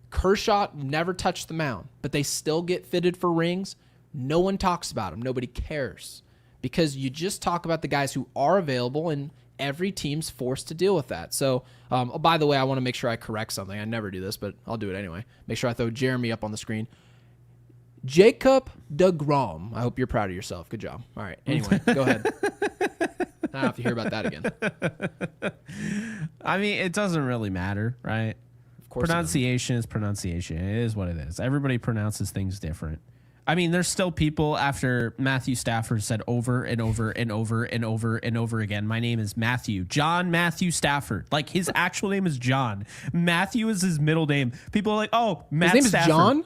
B: Kershaw never touched the mound, but they still get fitted for rings. No one talks about them. Nobody cares because you just talk about the guys who are available, and every team's forced to deal with that. So, by the way, I want to make sure I correct something. I never do this, but I'll do it anyway. Make sure I throw Jeremy up on the screen. Jacob deGrom. I hope you're proud of yourself. Good job. All right. Anyway, go ahead. I don't have to hear about that again.
A: I mean, it doesn't really matter, right?
B: Of course.
A: Pronunciation is pronunciation. It is what it is. Everybody pronounces things different. I mean, there's still people after Matthew Stafford said over and over and over and over and over again, my name is Matthew. John Matthew Stafford. Like, his actual name is John. Matthew is his middle name. People are like, oh, Matt Stafford. His name is John?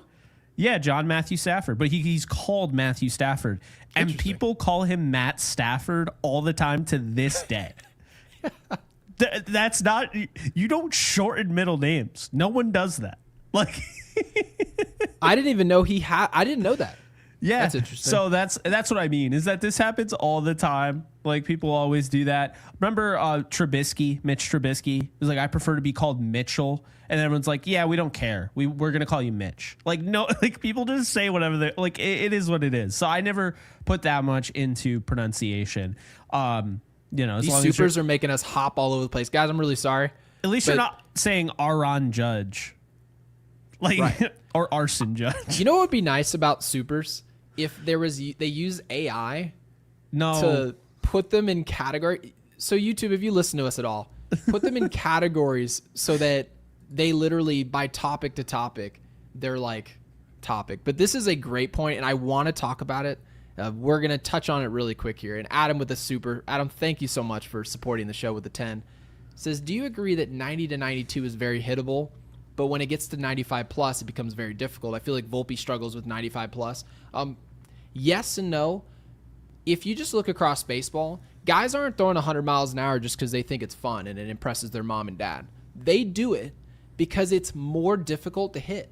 A: Yeah, John Matthew Stafford. But he's called Matthew Stafford. And people call him Matt Stafford all the time to this day. That's not... You don't shorten middle names. No one does that. Like...
B: I didn't even know he had. I didn't know that.
A: Yeah,
B: that's interesting.
A: So that's what I mean is that this happens all the time. Like, people always do that. Remember Mitch Trubisky was like, I prefer to be called Mitchell, and everyone's like, yeah, we don't care. We're gonna call you Mitch. Like, no, like, people just say whatever they like. It is what it is. So I never put that much into pronunciation.
B: These supers are making us hop all over the place, guys. I'm really sorry.
A: At least you're not saying Aaron Judge. Like, right. Or arson judge.
B: You know what would be nice about supers? If they use AI to put them in category. So YouTube, if you listen to us at all, put them in categories so that they literally, by topic to topic, they're like topic. But this is a great point, and I want to talk about it. We're going to touch on it really quick here. And Adam with the super. Adam, thank you so much for supporting the show with the 10. Says, do you agree that 90 to 92 is very hittable? But when it gets to 95 plus, it becomes very difficult. I feel like Volpe struggles with 95 plus. Yes and no. If you just look across baseball, guys aren't throwing 100 miles an hour just because they think it's fun and it impresses their mom and dad. They do it because it's more difficult to hit.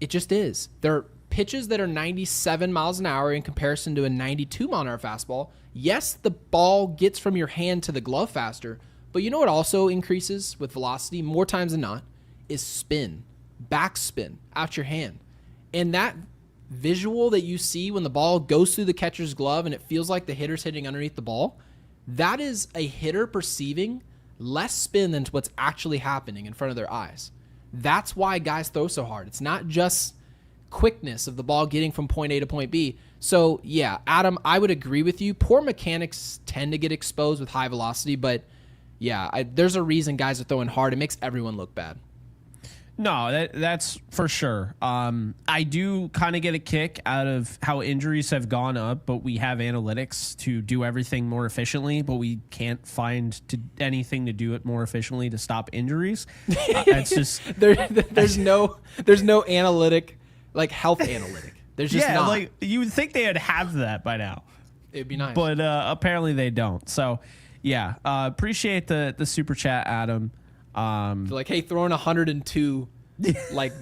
B: It just is. There are pitches that are 97 miles an hour in comparison to a 92 mile an hour fastball. Yes, the ball gets from your hand to the glove faster, but you know what also increases with velocity more times than not? Is spin, backspin out your hand. And that visual that you see when the ball goes through the catcher's glove and it feels like the hitter's hitting underneath the ball, that is a hitter perceiving less spin than what's actually happening in front of their eyes. That's why guys throw so hard. It's not just quickness of the ball getting from point A to point B. So yeah, Adam, I would agree with you. Poor mechanics tend to get exposed with high velocity, but yeah, there's a reason guys are throwing hard. It makes everyone look bad.
A: No, that's for sure. I do kind of get a kick out of how injuries have gone up, but we have analytics to do everything more efficiently, but we can't find anything to do it more efficiently to stop injuries. It's just
B: there's no analytic, like health analytic. There's just not.
A: Like, you would think they would have that by now.
B: It'd be nice,
A: but apparently they don't. So yeah, appreciate the super chat, Adam.
B: Like, hey, throwing 102 like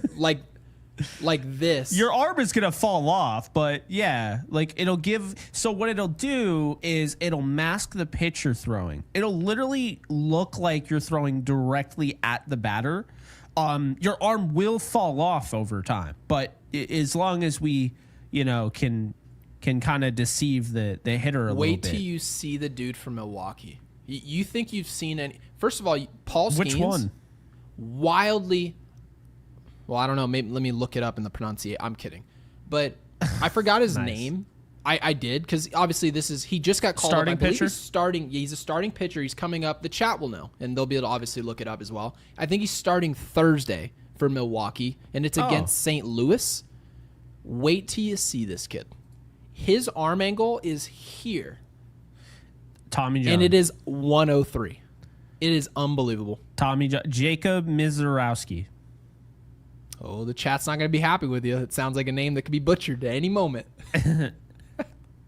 B: this,
A: your arm is gonna fall off. But yeah, like, it'll give. So what it'll do is it'll mask the pitch you're throwing. It'll literally look like you're throwing directly at the batter. Your arm will fall off over time, but as long as we can kind of deceive the hitter a little bit.
B: Wait till you see the dude from Milwaukee. You think you've seen any? First of all, Paul Skeens.
A: Which one?
B: Wildly. Well, I don't know. Maybe let me look it up in the pronunciation. I'm kidding, but I forgot his name. I did, because obviously he just got called
A: starting
B: up. I believe
A: pitcher.
B: He's a starting pitcher. He's coming up. The chat will know, and they'll be able to obviously look it up as well. I think he's starting Thursday for Milwaukee, and it's against St. Louis. Wait till you see this kid. His arm angle is here.
A: Tommy John.
B: And it is 103. It is unbelievable.
A: Tommy John. Jacob Mizorowski.
B: Oh, the chat's not going to be happy with you. It sounds like a name that could be butchered at any moment.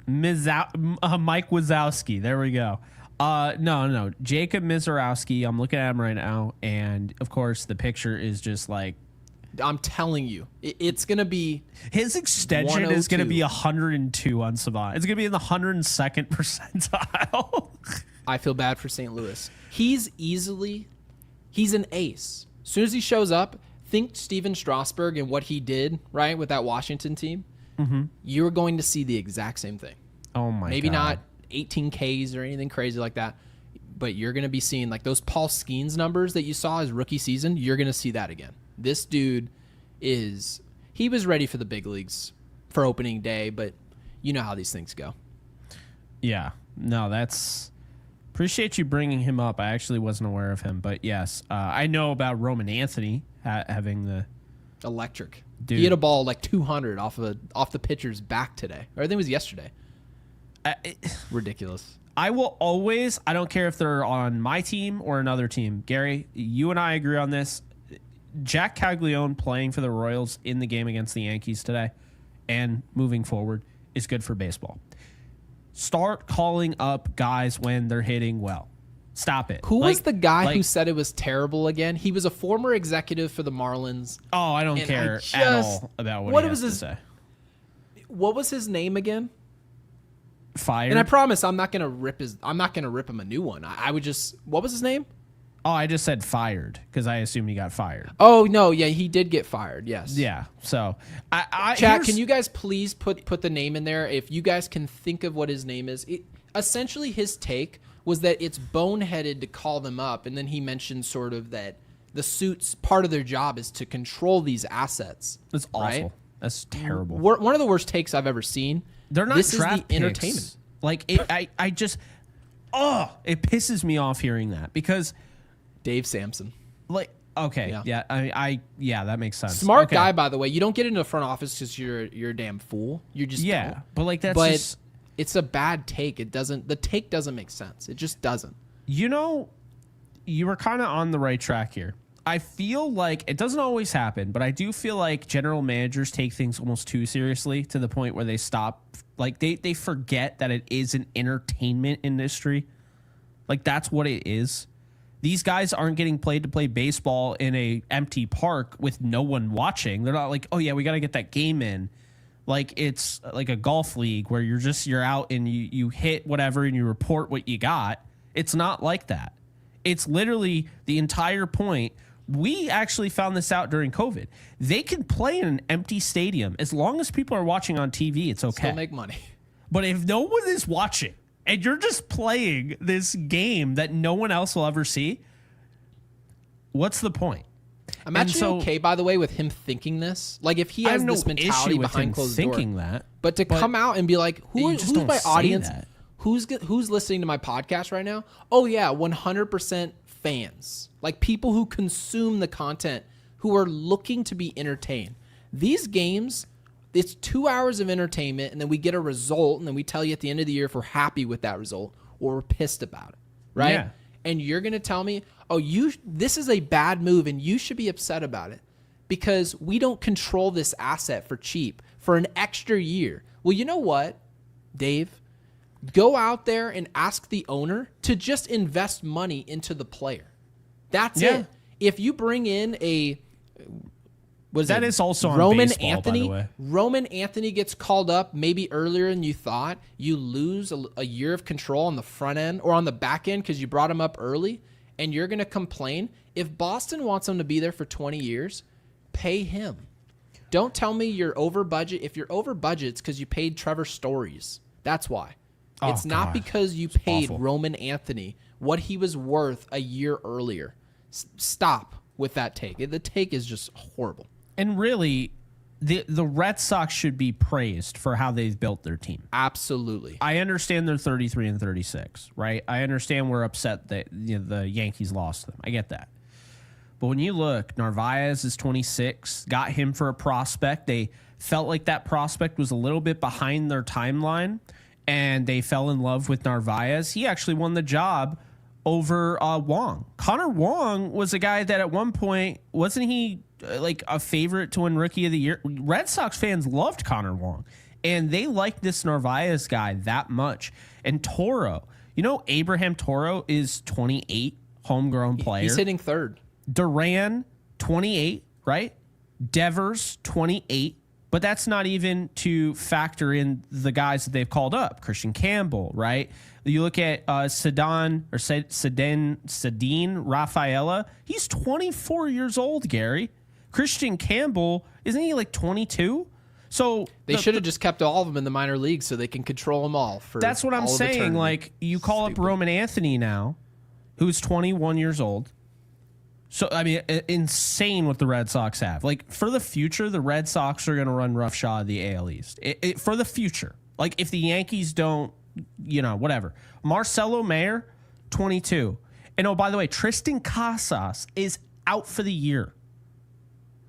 A: Mike Wazowski. There we go. No. Jacob Mizorowski. I'm looking at him right now, and of course the picture is just like.
B: I'm telling you, it's going to be.
A: His extension is going to be 102 on Savant. It's going to be in the 102nd percentile.
B: I feel bad for St. Louis. He's easily He's an ace. As soon as he shows up, think Steven Strasburg and what he did, right, with that Washington team. Mm-hmm. You're going to see the exact same thing.
A: Oh, my God.
B: Maybe not 18 Ks or anything crazy like that, but you're going to be seeing like those Paul Skeens numbers that you saw his rookie season. You're going to see that again. This dude he was ready for the big leagues for opening day, but you know how these things go.
A: Yeah. No, appreciate you bringing him up. I actually wasn't aware of him, but yes, I know about Roman Anthony having the
B: electric.
A: Dude.
B: He hit a ball like 200 off the pitcher's back today, or I think it was yesterday. Ridiculous.
A: I will always, I don't care if they're on my team or another team. Gary, you and I agree on this. Jack Caglione playing for the Royals in the game against the Yankees today and moving forward is good for baseball. Start calling up guys when they're hitting well. Stop it.
B: Who was the guy who said it was terrible again? He was a former executive for the Marlins.
A: Oh, I don't care at all about what he has to say.
B: What was his name again?
A: Fired.
B: And I promise I'm not gonna rip him a new one. I would just, what was his name?
A: Oh, I just said fired because I assumed he got fired.
B: Oh no, yeah, he did get fired. Yes.
A: Yeah. So,
B: chat. Can you guys please put the name in there if you guys can think of what his name is? Essentially, his take was that it's boneheaded to call them up, and then he mentioned sort of that the suits part of their job is to control these assets.
A: That's awful. Right? That's terrible.
B: One of the worst takes I've ever seen.
A: They're not
B: this
A: draft
B: is the entertainment.
A: Like it pisses me off hearing that because
B: Dave Sampson.
A: Like, okay, yeah, that makes sense.
B: Smart guy, by the way. You don't get into the front office because you're a damn fool. You're just don't.
A: But like that's
B: it's a bad take. The take doesn't make sense. It just doesn't.
A: You know, you were kind of on the right track here. I feel like it doesn't always happen, but I do feel like general managers take things almost too seriously to the point where they stop. Like they forget that it is an entertainment industry. Like that's what it is. These guys aren't getting paid to play baseball in a empty park with no one watching. They're not like, oh yeah, we got to get that game in. Like it's like a golf league where you're out and you hit whatever and you report what you got. It's not like that. It's literally the entire point. We actually found this out during COVID. They can play in an empty stadium as long as people are watching on TV. It's okay.
B: Still make money.
A: But if no one is watching and you're just playing this game that no one else will ever see, what's the point?
B: I'm actually okay, by the way, with him thinking this. Like, if he has this mentality behind closed doors,
A: thinking that,
B: but to come out and be like, who's my audience? Who's listening to my podcast right now? Oh yeah, 100% fans. Like people who consume the content, who are looking to be entertained. These games, it's 2 hours of entertainment, and then we get a result, and then we tell you at the end of the year if we're happy with that result or we're pissed about it, right? Yeah. And you're gonna tell me, oh, this is a bad move, and you should be upset about it because we don't control this asset for cheap for an extra year. Well, you know what, Dave? Go out there and ask the owner to just invest money into the player. That's it. If you bring in
A: is also on
B: Roman
A: baseball,
B: Anthony,
A: by the way.
B: Roman Anthony gets called up maybe earlier than you thought. You lose a year of control on the front end or on the back end because you brought him up early, and you're going to complain. If Boston wants him to be there for 20 years, pay him. Don't tell me you're over budget. If you're over budget, it's because you paid Trevor Stories. That's why. It's not because you paid Roman Anthony what he was worth a year earlier. Stop with that take. The take is just horrible.
A: And really, the Red Sox should be praised for how they've built their team.
B: Absolutely.
A: I understand they're 33 and 36, right? I understand we're upset that the Yankees lost them. I get that. But when you look, Narvaez is 26, got him for a prospect. They felt like that prospect was a little bit behind their timeline, and they fell in love with Narvaez. He actually won the job over Wong. Connor Wong was a guy that at one point, wasn't he like a favorite to win Rookie of the Year? Red Sox fans loved Connor Wong, and they liked this Narvaez guy that much. And Toro, Abraham Toro is 28, homegrown player.
B: He's hitting third.
A: Duran, 28, right? Devers, 28. But that's not even to factor in the guys that they've called up. Christian Campbell, right? You look at Sedin Rafaela. He's 24 years old, Gary. Christian Campbell, isn't he like 22? So
B: they should have just kept all of them in the minor leagues so they can control them all.
A: That's what I'm saying. Like, you call up Roman Anthony now, who's 21 years old. So, I mean, insane what the Red Sox have. Like, for the future, the Red Sox are going to run roughshod the AL East. For the future. Like, if the Yankees don't, whatever. Marcelo Mayer, 22. And, oh, by the way, Tristan Casas is out for the year.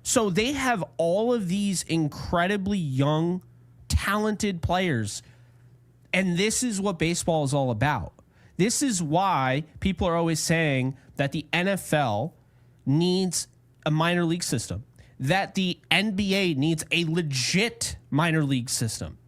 A: So they have all of these incredibly young, talented players. And this is what baseball is all about. This is why people are always saying that the NFL needs a minor league system, that the NBA needs a legit minor league system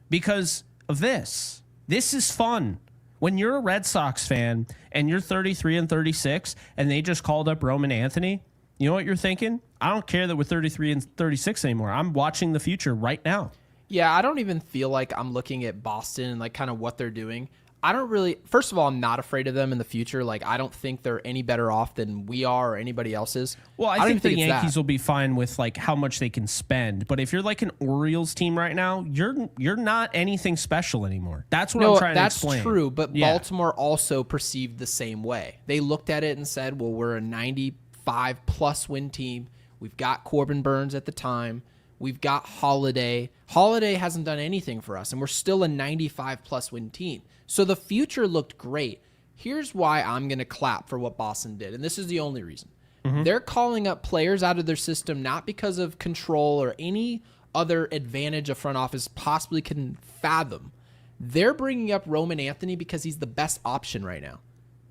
A: because of this. This is fun. When you're a Red Sox fan and you're 33 and 36 and they just called up Roman Anthony, you know what you're thinking? I don't care that we're 33 and 36 anymore. I'm watching the future right now.
B: Yeah, I don't even feel like I'm looking at Boston and like kind of what they're doing. I don't really, first of all, I'm not afraid of them in the future. Like, I don't think they're any better off than we are or anybody else is.
A: Well, I think the Yankees will be fine with like how much they can spend. But if you're like an Orioles team right now, you're not anything special anymore. That's what I'm trying to explain.
B: That's true, but Baltimore also perceived the same way. They looked at it and said, well, we're a 95-plus win team. We've got Corbin Burns at the time. We've got Holiday. Holiday hasn't done anything for us, and we're still a 95-plus win team. So the future looked great. Here's why I'm going to clap for what Boston did, and this is the only reason. Mm-hmm. They're calling up players out of their system not because of control or any other advantage a front office possibly can fathom. They're bringing up Roman Anthony because he's the best option right now,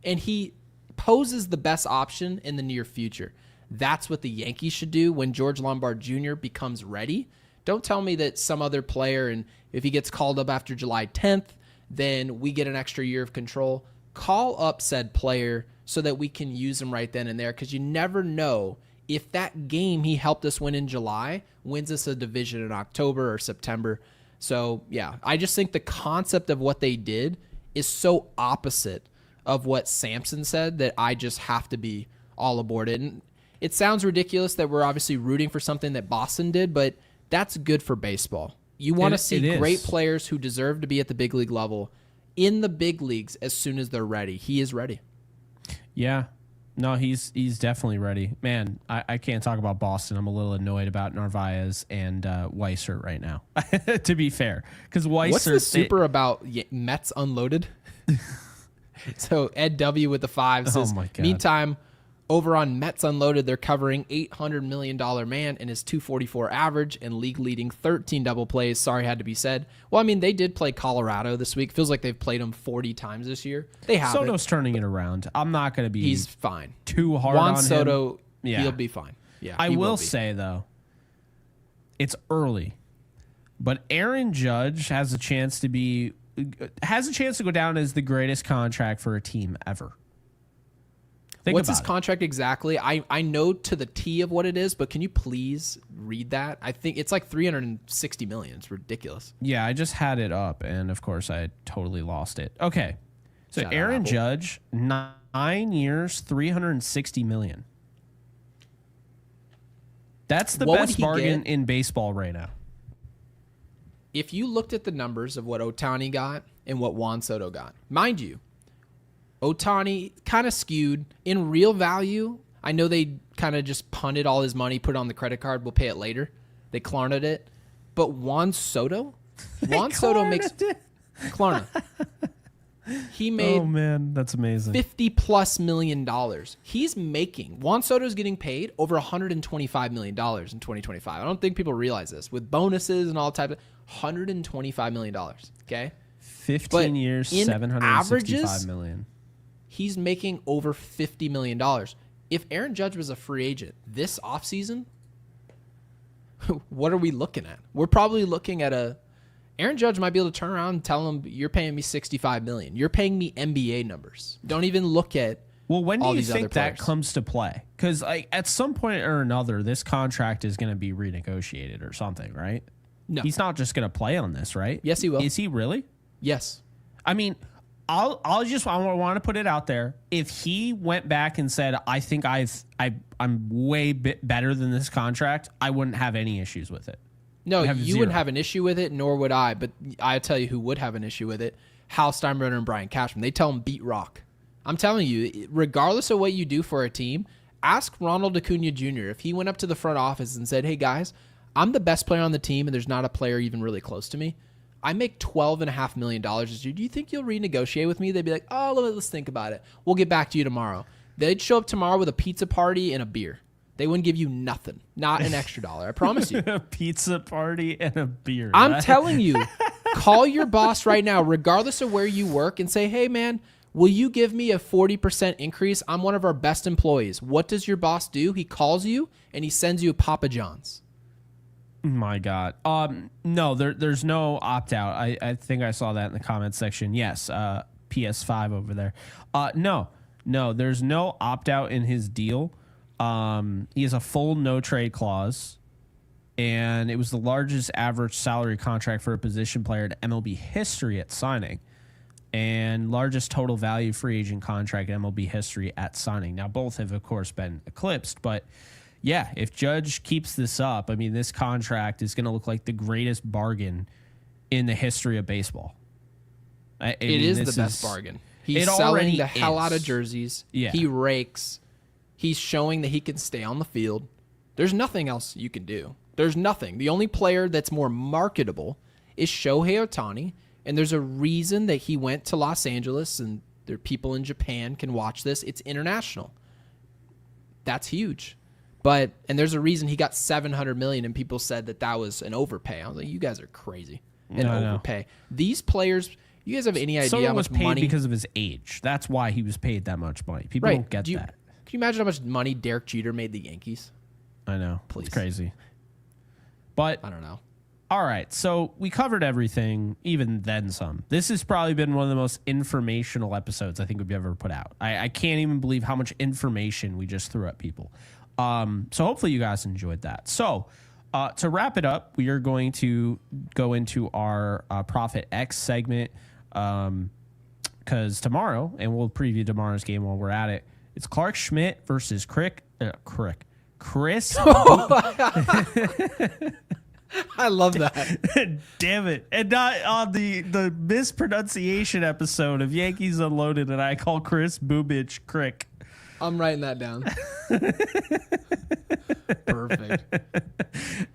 B: and he poses the best option in the near future. That's what the Yankees should do when George Lombard Jr. becomes ready. Don't tell me that some other player, and if he gets called up after July 10th, then we get an extra year of control. Call up said player so that we can use him right then and there, because you never know if that game he helped us win in July wins us a division in October or September. So, yeah, I just think the concept of what they did is so opposite of what Sampson said that I just have to be all aboard it. And it sounds ridiculous that we're obviously rooting for something that Boston did, but that's good for baseball. You want to see great players who deserve to be at the big league level in the big leagues as soon as they're ready. He is ready.
A: Yeah. No, he's definitely ready. Man, I can't talk about Boston. I'm a little annoyed about Narvaez and Weissert right now, to be fair. Because Weissert...
B: What's the super about Mets Unloaded? So Ed W. with the 5 says,
A: my God.
B: Meantime, over on Mets Unloaded, they're covering $800 million man and his 244 average and league-leading 13 double plays. Sorry, had to be said. Well, I mean, they did play Colorado this week. Feels like they've played them 40 times this year. They have.
A: Soto's turning it around. I'm not going to be
B: He's fine.
A: Too hard on him.
B: Juan Soto, he'll be fine. Yeah,
A: I will say, though, it's early, but Aaron Judge has a chance to go down as the greatest contract for a team ever.
B: What's his contract exactly? I know to the T of what it is, but can you please read that? I think it's like $360 million. It's ridiculous.
A: Yeah, I just had it up, and of course I totally lost it. Okay, so Aaron Judge, 9 years, $360 million. That's the best bargain in baseball right now.
B: If you looked at the numbers of what Ohtani got and what Juan Soto got, mind you, Ohtani kind of skewed in real value. I know they kind of just punted all his money, put it on the credit card. We'll pay it later. They Klarna'd it. But Juan Soto makes Klarna. He made,
A: oh man, that's amazing,
B: $50+ million. He's making, Juan Soto's getting paid over $125 million in 2025. I don't think people realize this with bonuses and all type of $125 million. Okay,
A: 15 years, $765 million.
B: He's making over $50 million. If Aaron Judge was a free agent this offseason, what are we looking at? We're probably looking at Aaron Judge might be able to turn around and tell him, you're paying me $65 million. You're paying me NBA numbers. Don't even look at
A: when do you think that comes to play? Because at some point or another, this contract is going to be renegotiated or something, right?
B: No.
A: He's not just going to play on this, right?
B: Yes, he will.
A: Is he really?
B: Yes.
A: I mean, I want to put it out there. If he went back and said, I think I'm way better than this contract, I wouldn't have any issues with it.
B: No, you wouldn't have an issue with it, nor would I. But I tell you who would have an issue with it: Hal Steinbrenner and Brian Cashman. They tell him beat rock. I'm telling you, regardless of what you do for a team, ask Ronald Acuna Jr. if he went up to the front office and said, "Hey guys, I'm the best player on the team, and there's not a player even really close to me. I make $12.5 million this year. Do you think you'll renegotiate with me?" They'd be like, "Oh, let's think about it. We'll get back to you tomorrow." They'd show up tomorrow with a pizza party and a beer. They wouldn't give you nothing, not an extra dollar. I promise you.
A: A pizza party and a beer.
B: I'm telling you, call your boss right now, regardless of where you work, and say, "Hey, man, will you give me a 40% increase? I'm one of our best employees." What does your boss do? He calls you and he sends you a Papa John's.
A: My God. No, there's no opt out. I think I saw that in the comments section. Yes. PS5 over there. No, there's no opt out in his deal. He has a full no trade clause, and it was the largest average salary contract for a position player in MLB history at signing, and largest total value free agent contract in MLB history at signing. Now, both have, of course, been eclipsed, but yeah, if Judge keeps this up, I mean, this contract is going to look like the greatest bargain in the history of baseball.
B: It is the best bargain. He's selling the hell out of jerseys.
A: Yeah.
B: He rakes. He's showing that he can stay on the field. There's nothing else you can do. There's nothing. The only player that's more marketable is Shohei Ohtani, and there's a reason that he went to Los Angeles, and there are people in Japan can watch this. It's international. That's huge. And there's a reason he got $700 million, and people said that was an overpay. I was like, you guys are crazy. Overpay. These players, you guys have any idea how much money?
A: Was paid because of his age. That's why he was paid that much money. People don't get that.
B: Can you imagine how much money Derek Jeter made the Yankees?
A: I know.
B: Please.
A: It's crazy. But
B: I don't know.
A: All right. So we covered everything, even then some. This has probably been one of the most informational episodes I think we've ever put out. I can't even believe how much information we just threw at people. So hopefully you guys enjoyed that. So to wrap it up, we are going to go into our Profit X segment because tomorrow, and we'll preview tomorrow's game while we're at it, it's Clark Schmidt versus Chris.
B: I love that.
A: Damn it. And not on the mispronunciation episode of Yankees Unloaded, and I call Chris Bubich Crick.
B: I'm writing that down. Perfect.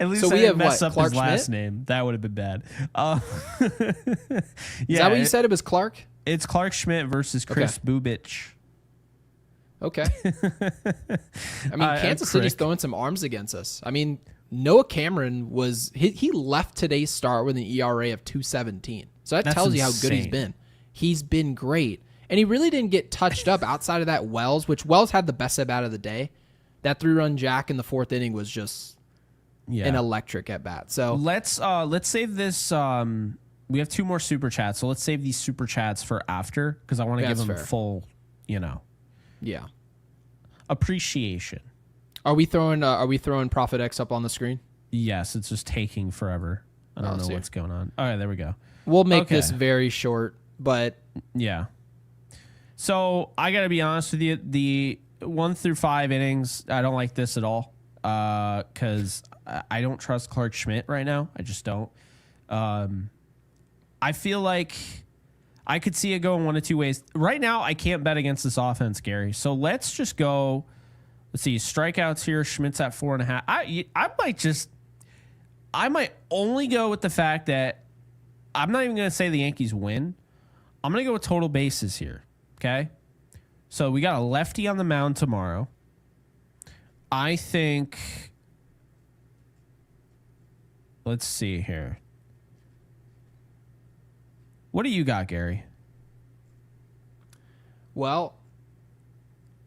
A: At least
B: so
A: I didn't mess up
B: Clark
A: his last
B: Schmidt?
A: name. That would have been bad.
B: Is that what you said? It was Clark?
A: It's Clark Schmidt versus Chris Bubich.
B: Okay. I mean, Kansas City's throwing some arms against us. I mean, Noah Cameron he left today's start with an ERA of 2.17. So that tells you how good he's been. He's been great. And he really didn't get touched up outside of that Wells, which Wells had the best at bat of the day. That 3-run jack in the fourth inning was just an electric at bat. So
A: let's save this. We have 2 more super chats, so let's save these super chats for after because I want to give them full, appreciation.
B: Are we throwing Profit X up on the screen?
A: Yes, it's just taking forever. I don't know what's going on. All right, there we go.
B: We'll make this very short, but
A: yeah. So I got to be honest with you, the 1 through 5 innings, I don't like this at all because I don't trust Clark Schmidt right now. I just don't. I feel like I could see it going one of 2 ways. Right now, I can't bet against this offense, Gary. So let's just go. Let's see. Strikeouts here. Schmidt's at 4.5. I might only go with the fact that I'm not even going to say the Yankees win. I'm going to go with total bases here. Okay. So we got a lefty on the mound tomorrow. I think. Let's see here. What do you got, Gary?
B: Well,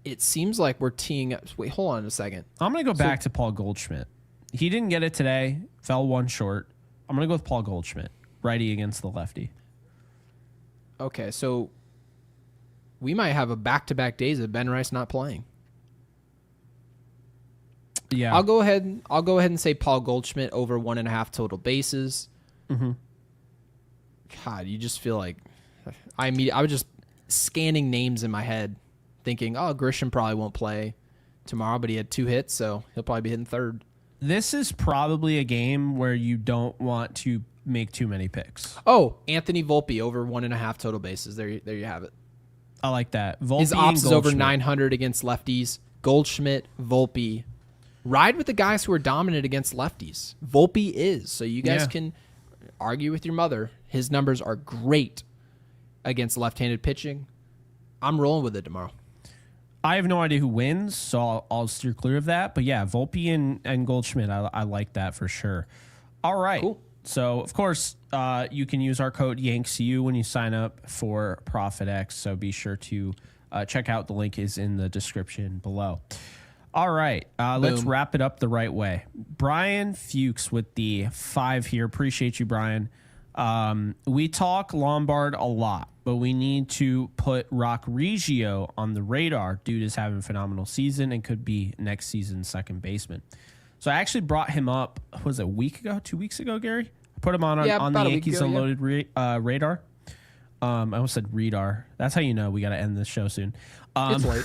B: it seems like we're teeing up. Wait, hold on a second.
A: I'm going to go back to Paul Goldschmidt. He didn't get it today. Fell 1 short. I'm going to go with Paul Goldschmidt. Righty against the lefty.
B: Okay, so we might have a back-to-back days of Ben Rice not playing.
A: Yeah.
B: I'll go ahead and say Paul Goldschmidt over 1.5 total bases.
A: Mm-hmm.
B: God, you just feel like I was just scanning names in my head, thinking, oh, Grisham probably won't play tomorrow, but he had 2 hits, so he'll probably be hitting third.
A: This is probably a game where you don't want to make too many picks.
B: Oh, Anthony Volpe over 1.5 total bases. There you have it.
A: I like that. Volpe
B: His ops is over
A: Goldschmidt.
B: 900 against lefties. Goldschmidt, Volpe. Ride with the guys who are dominant against lefties. Volpe is. So you guys can argue with your mother. His numbers are great against left-handed pitching. I'm rolling with it tomorrow.
A: I have no idea who wins, so I'll steer clear of that. But yeah, Volpe and Goldschmidt, I like that for sure. All right.
B: Cool.
A: So, of course, you can use our code YANKSU when you sign up for ProfitX. So be sure to check out. The link is in the description below. All right. Let's wrap it up the right way. Brian Fuchs with the 5 here. Appreciate you, Brian. We talk Lombard a lot, but we need to put Rock Reggio on the radar. Dude is having a phenomenal season and could be next season's second baseman. So I actually brought him up, was it a week ago, 2 weeks ago, Gary? I put him on the Yankees Unloaded radar. I almost said radar. That's how you know we got to end this show soon.
B: It's late.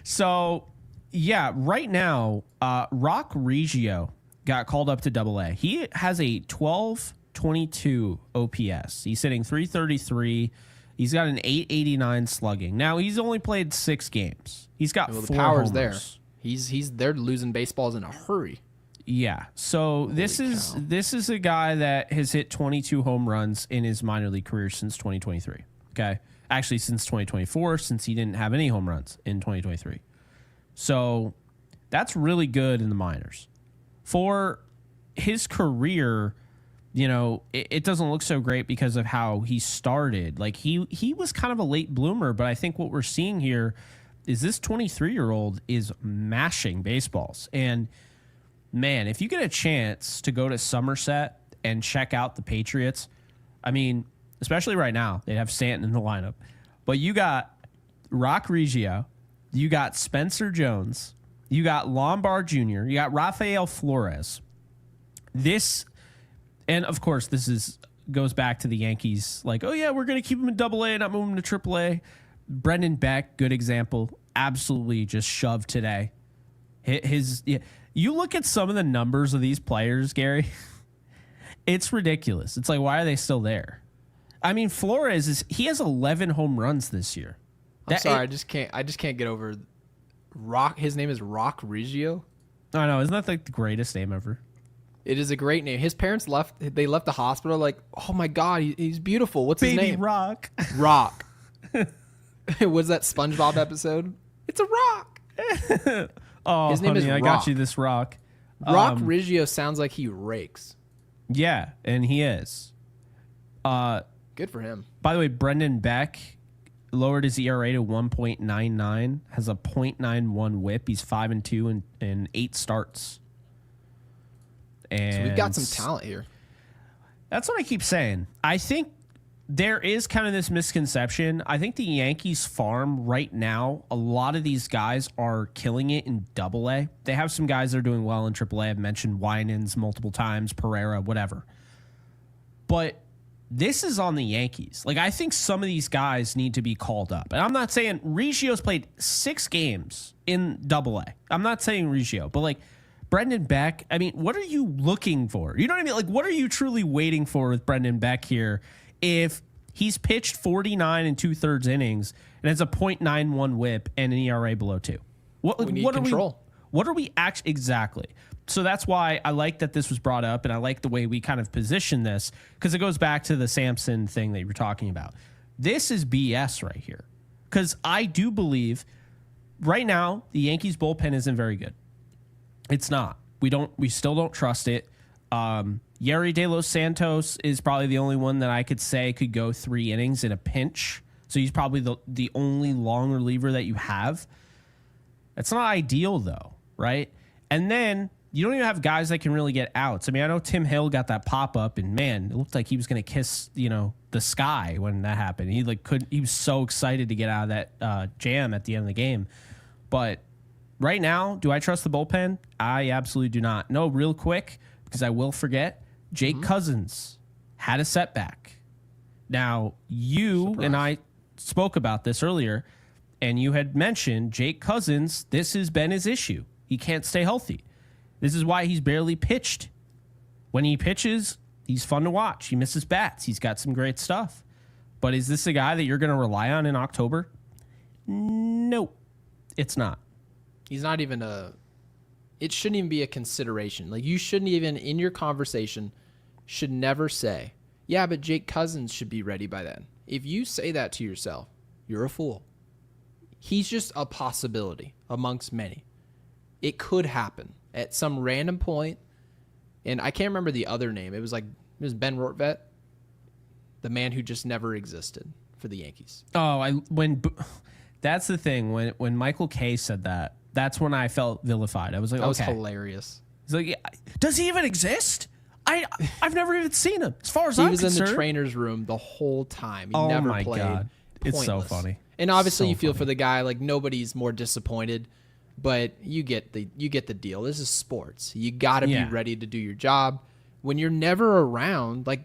A: So, yeah, right now, Rock Reggio got called up to Double-A. He has a 12.22 OPS. He's hitting .333. He's got an 889 slugging. Now, he's only played 6 games. He's got 4
B: power's
A: homers.
B: there. They're losing baseballs in a hurry.
A: Yeah. So this is a guy that has hit 22 home runs in his minor league career since 2023. Okay. Actually, since 2024, since he didn't have any home runs in 2023. So that's really good in the minors. For his career, it doesn't look so great because of how he started. Like he was kind of a late bloomer, but I think what we're seeing here is this 23-year-old is mashing baseballs. And, man, if you get a chance to go to Somerset and check out the Patriots, I mean, especially right now, they have Stanton in the lineup. But you got Rock Reggio, you got Spencer Jones, you got Lombard Jr., you got Rafael Flores. And, of course, goes back to the Yankees, like, oh, yeah, we're going to keep him in Double-A, not move him to Triple-A. Brendan Beck, good example, absolutely just shoved today. You look at some of the numbers of these players, Gary, it's ridiculous. It's like, why are they still there? I mean, Flores he has 11 home runs this year.
B: I just can't get over Rock. His name is Rock Reggio.
A: I know, isn't that like the greatest name ever?
B: It is a great name. His parents left the hospital like, oh my God, he's beautiful. What's his name?
A: Baby Rock.
B: Rock. Was that SpongeBob episode? It's a rock.
A: Oh,
B: his name is Rock.
A: I got you this rock.
B: Rock Reggio sounds like he rakes.
A: Yeah, and he is.
B: Good for him.
A: By the way, Brendan Beck lowered his ERA to 1.99, has a .91 whip. He's 5-2 in 8 starts. And
B: so we've got some talent here.
A: That's what I keep saying. I think there is kind of this misconception. I think the Yankees farm right now, a lot of these guys are killing it in Double-A. They have some guys that are doing well in Triple-A. I've mentioned Winans multiple times, Pereira, whatever. But this is on the Yankees. Like, I think some of these guys need to be called up. And I'm not saying Reggio's played 6 games in Double-A. I'm not saying Reggio, but like Brendan Beck, I mean, what are you looking for? You know what I mean? Like, what are you truly waiting for with Brendan Beck here? If he's pitched 49 2/3 innings and has a .91 whip and an ERA below 2.
B: We need control.
A: What are we actually exactly? So that's why I like that this was brought up, and I like the way we kind of position this, because it goes back to the Samson thing that you were talking about. This is BS right here, because I do believe right now the Yankees bullpen isn't very good. It's not. We still don't trust it. Yeri De Los Santos is probably the only one that I could say could go 3 innings in a pinch. So he's probably the only long reliever that you have. It's not ideal, though, right? And then you don't even have guys that can really get outs. I mean, I know Tim Hill got that pop-up, and, man, it looked like he was going to kiss, the sky when that happened. He was so excited to get out of that jam at the end of the game. But Right now, do I trust the bullpen? I absolutely do not. No, real quick, because I will forget, Jake Cousins had a setback. Now, you and I spoke about this earlier, and you had mentioned Jake Cousins, this has been his issue. He can't stay healthy. This is why he's barely pitched. When he pitches, he's fun to watch. He misses bats. He's got some great stuff. But is this a guy that you're going to rely on in October? Nope, it's not.
B: He's not even it shouldn't even be a consideration. Like, you shouldn't even, in your conversation, should never say, yeah, but Jake Cousins should be ready by then. If you say that to yourself, you're a fool. He's just a possibility amongst many. It could happen at some random point. And I can't remember the other name. It was Ben Rortvedt, the man who just never existed for the Yankees.
A: Oh, that's the thing. When Michael Kay said that, that's when I felt vilified. I was like,
B: that was hilarious.
A: He's like, yeah, does he even exist? I've never even seen him. As far as I'm concerned,
B: he was in the trainer's room the whole time. He never played.
A: God.
B: Pointless.
A: It's so funny.
B: And obviously, you feel for the guy. Like, nobody's more disappointed, but you get the deal. This is sports. You got to be ready to do your job. When you're never around, like,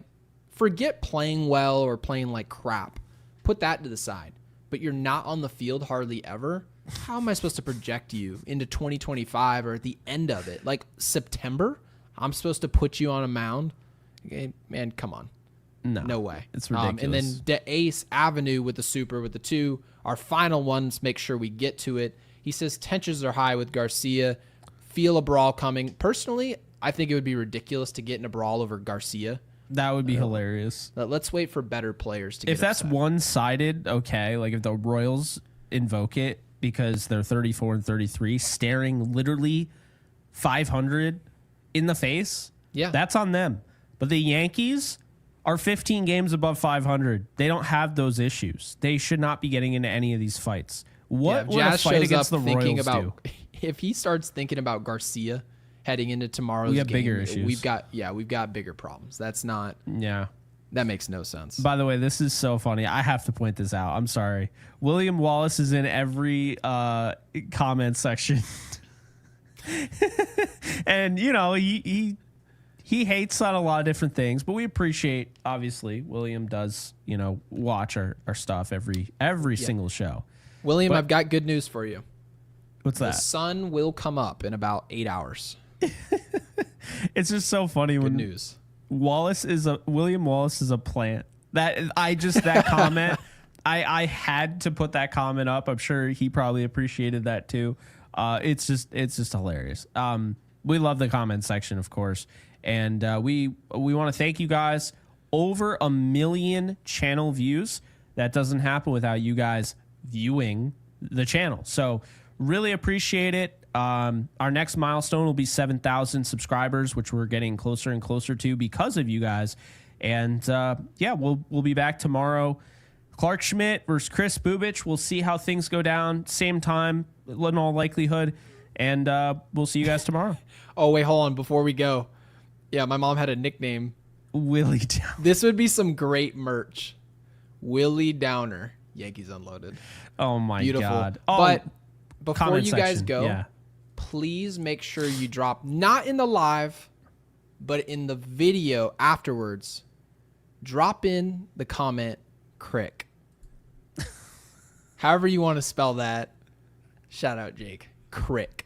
B: forget playing well or playing like crap. Put that to the side. But you're not on the field hardly ever. How am I supposed to project you into 2025 or at the end of it? Like, September? I'm supposed to put you on a mound? Okay, man, come on. No way.
A: It's ridiculous.
B: And then the Ace Avenue with the super, with the 2. Our final ones, make sure we get to it. He says tensions are high with Garcia. Feel a brawl coming. Personally, I think it would be ridiculous to get in a brawl over Garcia.
A: That would be hilarious.
B: Let's wait for better players to get
A: If that's
B: upset.
A: one-sided, okay. Like, if the Royals invoke it because they're 34 and 33, staring literally 500 in the face, that's on them. But the Yankees are 15 games above 500. They don't have those issues. They should not be getting into any of these fights. What would a fight against the Royals do?
B: If he starts thinking about Garcia heading into tomorrow's game,
A: bigger issues.
B: We've got bigger problems. That's not.
A: Yeah.
B: That makes no sense.
A: By the way, this is so funny. I have to point this out. I'm sorry. William Wallace is in every comment section. And, you know, he hates on a lot of different things, but we appreciate, obviously, William does, you know, watch our stuff every single show.
B: William, I've got good news for you.
A: What's that?
B: The sun will come up in about 8 hours.
A: It's just so funny when
B: news.
A: William Wallace is a plant. That comment, I had to put that comment up. I'm sure he probably appreciated that too. It's just hilarious. We love the comment section, of course. And we want to thank you guys. Over 1 million channel views. That doesn't happen without you guys viewing the channel. So really appreciate it. Our next milestone will be 7,000 subscribers, which we're getting closer and closer to because of you guys. And we'll be back tomorrow. Clark Schmidt versus Chris Bubich. We'll see how things go down. Same time, in all likelihood. And we'll see you guys tomorrow.
B: Oh, wait, hold on. Before we go. Yeah, my mom had a nickname.
A: Willie Downer.
B: This would be some great merch. Willie Downer. Yankees Unloaded.
A: Oh, my
B: Beautiful.
A: God. Oh,
B: but before you guys
A: section.
B: go, please make sure you drop, not in the live, but in the video afterwards, drop in the comment, crick. However you want to spell that. Shout out, Jake. Crick.